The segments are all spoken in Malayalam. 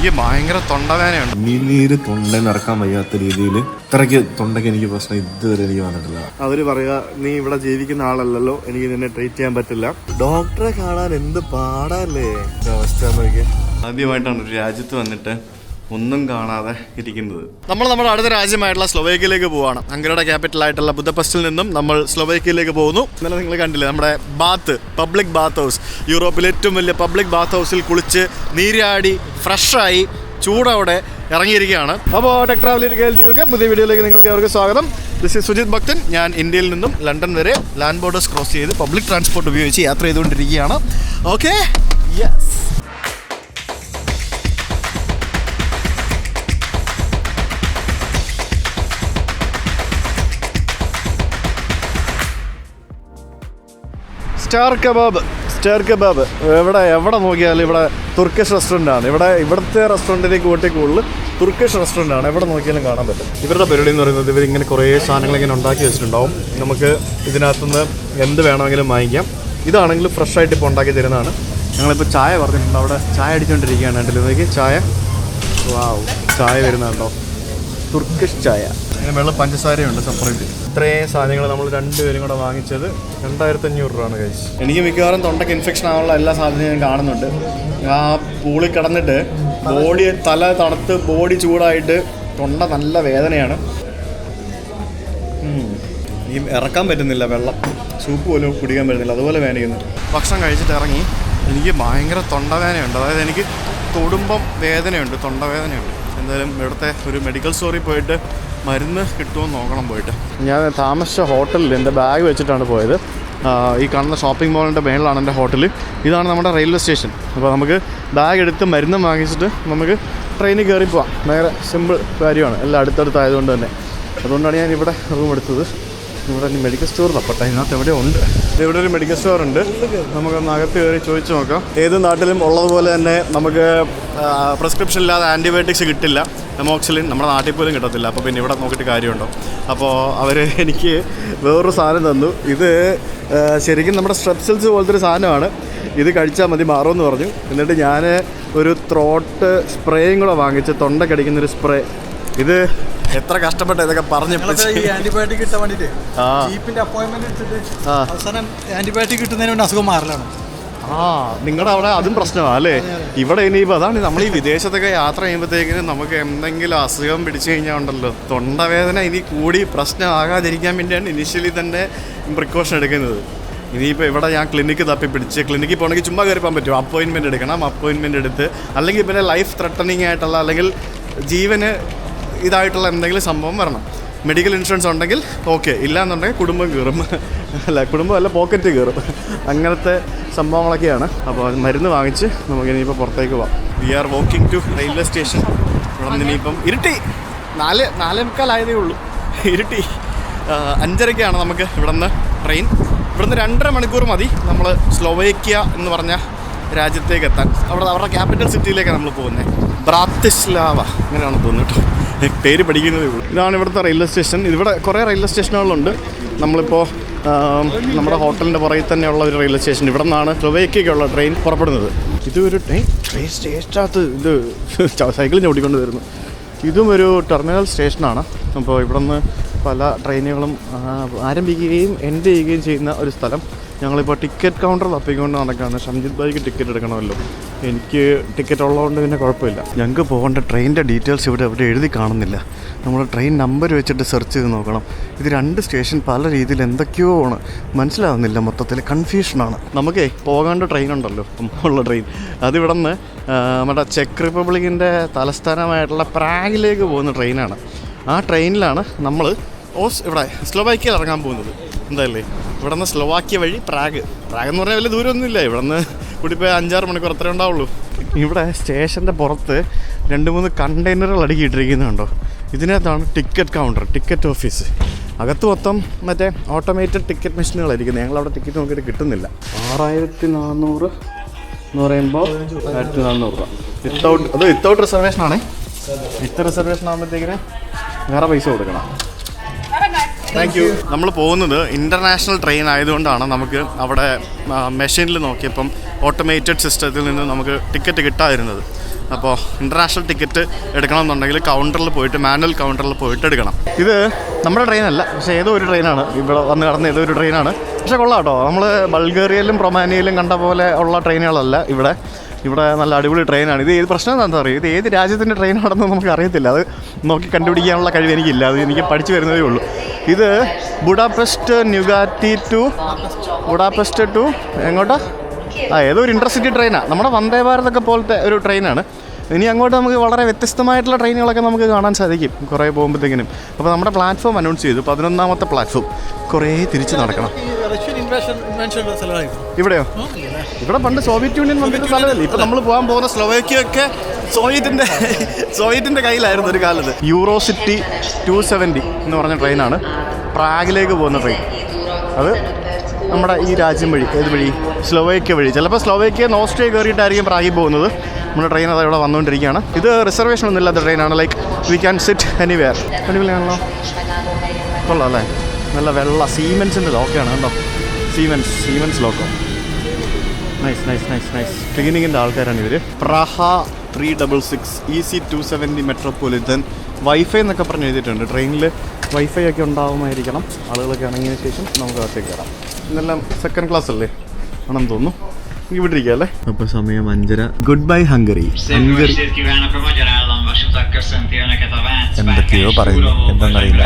എനിക്ക് ഭയങ്കര തൊണ്ടവേദനയുണ്ട്. നീര് തൊണ്ട നിറക്കാൻ വയ്യാത്ത രീതിയിൽ ഇത്രയ്ക്ക് തൊണ്ടയ്ക്ക് എനിക്ക് പ്രശ്നം ഇതുവരെ എനിക്ക് വന്നിട്ടില്ല. അവര് പറയാ നീ ഇവിടെ ജീവിക്കുന്ന ആളല്ലല്ലോ, എനിക്ക് നിന്നെ ട്രീറ്റ് ചെയ്യാൻ പറ്റില്ല. ഡോക്ടറെ കാണാൻ എന്ത് പാടല്ലേ അവസ്ഥ നോക്കിയാൽ. ആദ്യമായിട്ടാണ് ഒരു രാജ്യത്ത് വന്നിട്ട് ഒന്നും കാണാതെ ഇരിക്കുന്നത്. നമ്മൾ നമ്മുടെ അടുത്ത രാജ്യമായിട്ടുള്ള സ്ലോവേക്കിയയിലേക്ക് പോവാണ്. ഹംഗറിയുടെ ക്യാപിറ്റൽ ആയിട്ടുള്ള ബുദപെസ്റ്റിൽ നിന്നും നമ്മൾ സ്ലോവേക്കിയയിലേക്ക് പോകുന്നു. ഇന്നലെ നിങ്ങൾ കണ്ടില്ലേ നമ്മുടെ പബ്ലിക് ബാത്ത് ഹൗസ്, യൂറോപ്പിലെ ഏറ്റവും വലിയ പബ്ലിക് ബാത്ത് ഹൗസിൽ കുളിച്ച് നീരാടി ഫ്രഷായി ചൂടോടെ ഇറങ്ങിയിരിക്കുകയാണ്. അപ്പോൾ ടെക് ട്രാവലർ കേൾവിയൊക്കെ പുതിയ വീഡിയോയിലേക്ക് നിങ്ങൾക്ക് അവർക്ക് സ്വാഗതം. ദിസ് ഈസ് സുജിത് ഭക്തൻ. ഞാൻ ഇന്ത്യയിൽ നിന്നും ലണ്ടൻ വരെ ലാൻഡ് ബോർഡേഴ്സ് ക്രോസ് ചെയ്ത് പബ്ലിക് ട്രാൻസ്പോർട്ട് ഉപയോഗിച്ച് യാത്ര ചെയ്തുകൊണ്ടിരിക്കുകയാണ്. Okay, yes. സ്റ്റാർ കബാബ് എവിടെ നോക്കിയാലും ഇവിടെ തുർക്കിഷ് റെസ്റ്റോറൻ്റാണ്. ഇവിടുത്തെ റെസ്റ്റോറൻറ്റിലേക്ക് കൂട്ടി കൂടുതൽ തുർക്കിഷ് റെസ്റ്റോറൻ്റാണ്. എവിടെ നോക്കിയാലും കാണാൻ പറ്റും. ഇവരുടെ പരിപാടി എന്ന് പറയുന്നത് ഇവരിങ്ങനെ കുറേ സാധനങ്ങൾ ഇങ്ങനെ ഉണ്ടാക്കി വെച്ചിട്ടുണ്ടാവും. നമുക്ക് ഇതിനകത്തുനിന്ന് എന്ത് വേണമെങ്കിലും വാങ്ങിക്കാം. ഇതാണെങ്കിൽ ഫ്രഷ് ആയിട്ട് ഇപ്പോൾ ഉണ്ടാക്കി തരുന്നതാണ്. ഞങ്ങളിപ്പോൾ ചായ പറഞ്ഞിട്ടുണ്ട്, അവിടെ ചായ അടിച്ചുകൊണ്ടിരിക്കുകയാണ്. കണ്ടില്ല നോക്കി ചായ, വാവ്, ചായ വരുന്നുണ്ടോ, തുർക്കിഷ് ചായ. അതിന് വെള്ളം പഞ്ചസാരയുണ്ട് സെപ്പറേറ്റ്. ഇത്രയും സാധനങ്ങൾ നമ്മൾ രണ്ടുപേരും കൂടെ വാങ്ങിച്ചത് 2500 രൂപയാണ് കഴിച്ച്. എനിക്ക് മിക്കവാറും തൊണ്ടയ്ക്ക് ഇൻഫെക്ഷൻ ആവാനുള്ള എല്ലാ സാധനവും ഞാൻ കാണുന്നുണ്ട്. ആ പൂളിൽ കിടന്നിട്ട് തല തണുത്ത് ബോഡി ചൂടായിട്ട് തൊണ്ട നല്ല വേദനയാണ്. ഈ ഇറക്കാൻ പറ്റുന്നില്ല, വെള്ളം സൂപ്പ് പോലും കുടിക്കാൻ പറ്റുന്നില്ല, അതുപോലെ വേദനിക്കുന്നു. ഭക്ഷണം കഴിച്ചിട്ട് ഇറങ്ങി എനിക്ക് ഭയങ്കര തൊണ്ടവേദനയുണ്ട്. അതായത് എനിക്ക് തൊടുമ്പം വേദനയുണ്ട്, തൊണ്ടവേദനയുണ്ട്. എന്തായാലും ഇവിടുത്തെ ഒരു മെഡിക്കൽ സ്റ്റോറിൽ പോയിട്ട് മരുന്ന് കിട്ടുമെന്ന് നോക്കണം. പോയിട്ട് ഞാൻ താമസിച്ച ഹോട്ടലിൽ എൻ്റെ ബാഗ് വെച്ചിട്ടാണ് പോയത്. ഈ കാണുന്ന ഷോപ്പിംഗ് മോളിൻ്റെ മേളിലാണ് എൻ്റെ ഹോട്ടൽ. ഇതാണ് നമ്മുടെ റെയിൽവേ സ്റ്റേഷൻ. അപ്പോൾ നമുക്ക് ബാഗ് എടുത്ത് മരുന്ന് വാങ്ങിച്ചിട്ട് നമുക്ക് ട്രെയിനിൽ കയറി പോവാം. ഭയങ്കര സിമ്പിൾ കാര്യമാണ്, എല്ലാം അടുത്തടുത്തായതുകൊണ്ട് തന്നെ. അതുകൊണ്ടാണ് ഞാൻ ഇവിടെ റൂം എടുത്തത്. ഇവിടെ മെഡിക്കൽ സ്റ്റോർ തപ്പട്ടെ, ഇതിനകത്ത് എവിടെ ഉണ്ട്. ഇവിടെ ഒരു മെഡിക്കൽ സ്റ്റോർ ഉണ്ട്, നമുക്കൊന്ന് അകത്ത് കയറി ചോദിച്ചു നോക്കാം. ഏത് നാട്ടിലും ഉള്ളതുപോലെ തന്നെ നമുക്ക് പ്രിസ്ക്രിപ്ഷൻ ഇല്ലാതെ ആൻറ്റിബയോട്ടിക്സ് കിട്ടില്ല. എമോക്സിലിൻ നമ്മുടെ നാട്ടിൽ പോലും കിട്ടത്തില്ല. അപ്പോൾ പിന്നെ ഇവിടെ നോക്കിയിട്ട് കാര്യമുണ്ടോ. അപ്പോൾ അവർ എനിക്ക് വേറൊരു സാധനം തന്നു. ഇത് ശരിക്കും നമ്മുടെ സ്ട്രെപ്സിൽസ് പോലത്തെ ഒരു സാധനമാണ്. ഇത് കഴിച്ചാൽ മതി, മാറുമെന്ന് പറഞ്ഞു. എന്നിട്ട് ഞാൻ ഒരു ത്രോട്ട് സ്പ്രേയും കൂടെ വാങ്ങിച്ച്, തൊണ്ട കടിക്കുന്നൊരു സ്പ്രേ. ഇത് എത്ര കഷ്ടപ്പെട്ട ഇതൊക്കെ പറഞ്ഞ് ആന്റിബയോട്ടിക് കിട്ടാൻ വേണ്ടിട്ട് ജീപ്പിന്റെ അപ്പോയിന്റ്മെന്റ് എടുത്തിട്ട് അവസാനം ആന്റിബയോട്ടിക് കിട്ടുന്നതിന് വേണ്ടി അസുഖം മാറലാണ്. നിങ്ങളുടെ അവിടെ അതും പ്രശ്നമാണ് അല്ലേ? ഇവിടെ ഇനിയിപ്പോൾ അതാണ്, നമ്മൾ ഈ വിദേശത്തൊക്കെ യാത്ര ചെയ്യുമ്പോഴത്തേക്കിനും നമുക്ക് എന്തെങ്കിലും അസുഖം പിടിച്ചു കഴിഞ്ഞാൽ ഉണ്ടല്ലോ, തൊണ്ടവേദന ഇനി കൂടി പ്രശ്നമാകാതിരിക്കാൻ വേണ്ടിയാണ് ഇനിഷ്യലി തന്നെ പ്രിക്കോഷൻ എടുക്കുന്നത്. ഇനിയിപ്പോൾ ഇവിടെ ഞാൻ ക്ലിനിക്ക് തപ്പിപ്പിടിച്ച്, ക്ലിനിക്കിൽ പോകണമെങ്കിൽ ചുമ്മാ കയറി പോകാൻ പറ്റും. അപ്പോയിൻമെൻറ്റ് എടുക്കണം. അപ്പോയിൻമെൻറ്റ് എടുത്ത്, അല്ലെങ്കിൽ പിന്നെ ലൈഫ് ത്രെട്ടനിങ് ആയിട്ടുള്ള, അല്ലെങ്കിൽ ജീവന് ഇതായിട്ടുള്ള എന്തെങ്കിലും സംഭവം വരണം. മെഡിക്കൽ ഇൻഷുറൻസ് ഉണ്ടെങ്കിൽ ഓക്കെ, ഇല്ലയെന്നുണ്ടെങ്കിൽ കുടുംബം കയറും. കുടുംബം അല്ല, പോക്കറ്റ് കയറും. അങ്ങനത്തെ സംഭവങ്ങളൊക്കെയാണ്. അപ്പോൾ അത് മരുന്ന് വാങ്ങിച്ച് നമുക്കിനിയിപ്പോൾ പുറത്തേക്ക് പോവാം. We are walking to railway station. ഇവിടെ നിന്ന് ഇനിയിപ്പം ഇരുട്ടി 4:45 ഉള്ളൂ. ഇരുട്ടി 5:30 നമുക്ക് ഇവിടെ നിന്ന് ട്രെയിൻ. ഇവിടുന്ന് 2.5 മണിക്കൂർ മതി നമ്മൾ സ്ലോവേക്കിയ എന്ന് പറഞ്ഞ രാജ്യത്തേക്ക് എത്താൻ. അവരുടെ ക്യാപിറ്റൽ സിറ്റിയിലേക്കാണ് നമ്മൾ പോകുന്നത്. ബ്രാത്തിസ്ലാവ അങ്ങനെയാണ് തോന്നുന്നു കേട്ടോ, പേര് പഠിക്കുന്നതേ ഉള്ളൂ. ഇതാണ് ഇവിടുത്തെ റെയിൽവേ സ്റ്റേഷൻ. ഇവിടെ കുറേ റെയിൽവേ സ്റ്റേഷനുകളുണ്ട്. നമ്മളിപ്പോൾ നമ്മുടെ ഹോട്ടലിൻ്റെ പുറകിൽ തന്നെയുള്ള ഒരു റെയിൽവേ സ്റ്റേഷൻ. ഇവിടെ നിന്നാണ് സ്ലോവേക്കിയയ്ക്കുള്ള ട്രെയിൻ പുറപ്പെടുന്നത്. ഇതൊരു ട്രെയിൻ സ്റ്റേഷനകത്ത് ഇത് സൈക്കിളിൽ ചവിട്ടിക്കൊണ്ട് വരുന്നു. ഇതും ഒരു ടെർമിനൽ സ്റ്റേഷനാണ്. അപ്പോൾ ഇവിടെ നിന്ന് പല ട്രെയിനുകളും ആരംഭിക്കുകയും എൻഡ് ചെയ്യുകയും ചെയ്യുന്ന ഒരു സ്ഥലം. ഞങ്ങളിപ്പോൾ ടിക്കറ്റ് കൗണ്ടർ തപ്പിക്കൊണ്ട് നടക്കുകയാണ്. ഷംജിത് ഭായിക്ക് ടിക്കറ്റ് എടുക്കണമല്ലോ. എനിക്ക് ടിക്കറ്റ് ഉള്ളതുകൊണ്ട് പിന്നെ കുഴപ്പമില്ല. ഞങ്ങൾക്ക് പോകേണ്ട ട്രെയിനിൻ്റെ ഡീറ്റെയിൽസ് ഇവിടെ എഴുതി കാണുന്നില്ല. നമ്മൾ ട്രെയിൻ നമ്പർ വെച്ചിട്ട് സെർച്ച് ചെയ്ത് നോക്കണം. ഇത് 2 സ്റ്റേഷൻ പല രീതിയിൽ എന്തൊക്കെയോ ആണ്, മനസ്സിലാവുന്നില്ല. മൊത്തത്തിൽ കൺഫ്യൂഷനാണ്. നമുക്കേ പോകേണ്ട ട്രെയിൻ ഉണ്ടല്ലോ, ഉള്ള ട്രെയിൻ, അതിവിടെ നിന്ന് നമ്മുടെ ചെക്ക് റിപ്പബ്ലിക്കിൻ്റെ തലസ്ഥാനമായിട്ടുള്ള പ്രാഗിലേക്ക് പോകുന്ന ട്രെയിനാണ്. ആ ട്രെയിനിലാണ് നമ്മൾ ഇവിടെ സ്ലോവാക്യയിൽ ഇറങ്ങാൻ പോകുന്നത്. എന്തായാലേ ഇവിടെ നിന്ന് സ്ലോവാക്യ വഴി പ്രാഗ് എന്ന് പറഞ്ഞാൽ വലിയ ദൂരമൊന്നുമില്ല. ഇവിടെ നിന്ന് കൂടിപ്പോയി 5-6 മണിക്കൂർ അത്രേ ഉണ്ടാവുള്ളൂ. ഇവിടെ സ്റ്റേഷൻ്റെ പുറത്ത് 2-3 കണ്ടെയ്നറുകൾ അടുക്കിയിട്ടിരിക്കുന്നുണ്ടോ. ഇതിനകത്താണ് ടിക്കറ്റ് കൗണ്ടർ, ടിക്കറ്റ് ഓഫീസ്. അകത്ത് മൊത്തം മറ്റേ ഓട്ടോമേറ്റഡ് ടിക്കറ്റ് മെഷീനുകളായിരിക്കുന്നത്. ഞങ്ങളവിടെ ടിക്കറ്റ് നോക്കിയിട്ട് കിട്ടുന്നില്ല. 6400 എന്ന് പറയുമ്പോൾ 1400 രൂപ വിത്തൗട്ട് റിസർവേഷനാണേ. വിത്ത് റിസർവേഷൻ ആകുമ്പോഴത്തേക്കിന് വേറെ പൈസ കൊടുക്കണം. Thank you. നമ്മൾ പോകുന്നത് ഇൻ്റർനാഷണൽ ട്രെയിൻ ആയതുകൊണ്ടാണ് നമുക്ക് അവിടെ മെഷീനിൽ നോക്കിയപ്പം ഓട്ടോമേറ്റഡ് സിസ്റ്റത്തിൽ നിന്ന് നമുക്ക് ടിക്കറ്റ് കിട്ടാതിരുന്നത്. അപ്പോൾ ഇൻ്റർനാഷണൽ ടിക്കറ്റ് എടുക്കണമെന്നുണ്ടെങ്കിൽ കൗണ്ടറിൽ പോയിട്ട് മാനുവൽ കൗണ്ടറിൽ പോയിട്ട് എടുക്കണം. ഇത് നമ്മുടെ ട്രെയിനല്ല, പക്ഷേ ഏതോ ഒരു ട്രെയിനാണ്, ഇവിടെ വന്ന് കടന്ന ഏതോ ഒരു ട്രെയിനാണ്. പക്ഷേ കൊള്ളാം കേട്ടോ. നമ്മൾ ബൾഗേറിയയിലും റൊമാനിയയിലും കണ്ട പോലെ ഉള്ള ട്രെയിനുകളല്ല ഇവിടെ നല്ല അടിപൊളി ട്രെയിനാണ്. ഇത് ഏത് പ്രശ്നം എന്താണെന്ന് അറിയാം, ഇത് ഏത് രാജ്യത്തിൻ്റെ ട്രെയിനാണെന്ന് നമുക്ക് അറിയത്തില്ല. അത് നോക്കി കണ്ടുപിടിക്കാനുള്ള കഴിവ് എനിക്കില്ല, അത് എനിക്ക് പഠിച്ചു വരുന്നതേ ഉള്ളൂ. ഇത് ബുഡാപെസ്റ്റ് ന്യൂഗാറ്റി ടു ബുഡാപെസ്റ്റ് ടു എങ്ങോട്ടാ? ഏതോ ഒരു ഇൻ്റർസിറ്റി ട്രെയിനാണ്, നമ്മുടെ വന്ദേ ഭാരതൊക്കെ പോലത്തെ ഒരു ട്രെയിനാണ്. ഇനി അങ്ങോട്ട് നമുക്ക് വളരെ വ്യത്യസ്തമായിട്ടുള്ള ട്രെയിനുകളൊക്കെ നമുക്ക് കാണാൻ സാധിക്കും കുറേ പോകുമ്പോഴത്തേക്കിനും. അപ്പോൾ നമ്മുടെ പ്ലാറ്റ്ഫോം അനൗൺസ് ചെയ്തു, 11ാമത്തെ പ്ലാറ്റ്ഫോം. കുറേ തിരിച്ച് നടക്കണം. ഇവിടെയോ? ഇവിടെ പണ്ട് സോവിയറ്റ് യൂണിയൻ വന്നിട്ട് സ്ഥലമല്ലേ. ഇപ്പം നമ്മൾ പോകാൻ പോകുന്ന സ്ലോവേക്കിയൊക്കെ സോവിയറ്റിൻ്റെ കയ്യിലായിരുന്നു ഒരു കാലത്ത്. യൂറോസിറ്റി 270 എന്ന് പറഞ്ഞ ട്രെയിനാണ്, പ്രാഗിലേക്ക് പോകുന്ന ട്രെയിൻ. അത് നമ്മുടെ ഈ രാജ്യം വഴി, ഏത് വഴി? സ്ലോവേക്കിയ വഴി. ചിലപ്പോൾ സ്ലോവേക്കിയ ഓസ്ട്രിയ കയറിയിട്ടായിരിക്കും പ്രാഗിൽ പോകുന്നത്. നമ്മുടെ ട്രെയിൻ അത് ഇവിടെ വന്നുകൊണ്ടിരിക്കുകയാണ്. ഇത് റിസർവേഷൻ ഒന്നും ഇല്ലാത്ത ട്രെയിനാണ്, like we can sit anywhere. അടിപൊളിയാണല്ലോ, കൊള്ളാം അല്ലേ? നല്ല വെള്ള സീമെൻസിൻ്റെ ലോക്കാണ് കേട്ടോ, സീമെൻസ് ലോക്കോ. നൈസ്. ട്രെയിനിങ്ങിൻ്റെ ആൾക്കാരാണ് ഇവർ. പ്രാഹ 366 EC 270 മെട്രോപൊളിറ്റൻ. വൈഫൈ എന്നൊക്കെ പറഞ്ഞ് എഴുതിയിട്ടുണ്ട്. ട്രെയിനിൽ വൈഫൈ ഒക്കെ ഉണ്ടാവുമായിരിക്കണം. ആളുകളൊക്കെ ഇറങ്ങിയതിന് ശേഷം നമുക്ക് അകത്തേക്ക് കയറാം. ഇതെല്ലാം സെക്കൻഡ് ക്ലാസ് അല്ലേ ആണെന്ന് തോന്നുന്നു. ഇവിടെ ഇരിക്കുക അല്ലേ? അപ്പോൾ സമയം 5:30. Good bye Hungary. എന്തൊക്കെയോ പറയുന്നു, എന്താണെന്നറിയില്ല.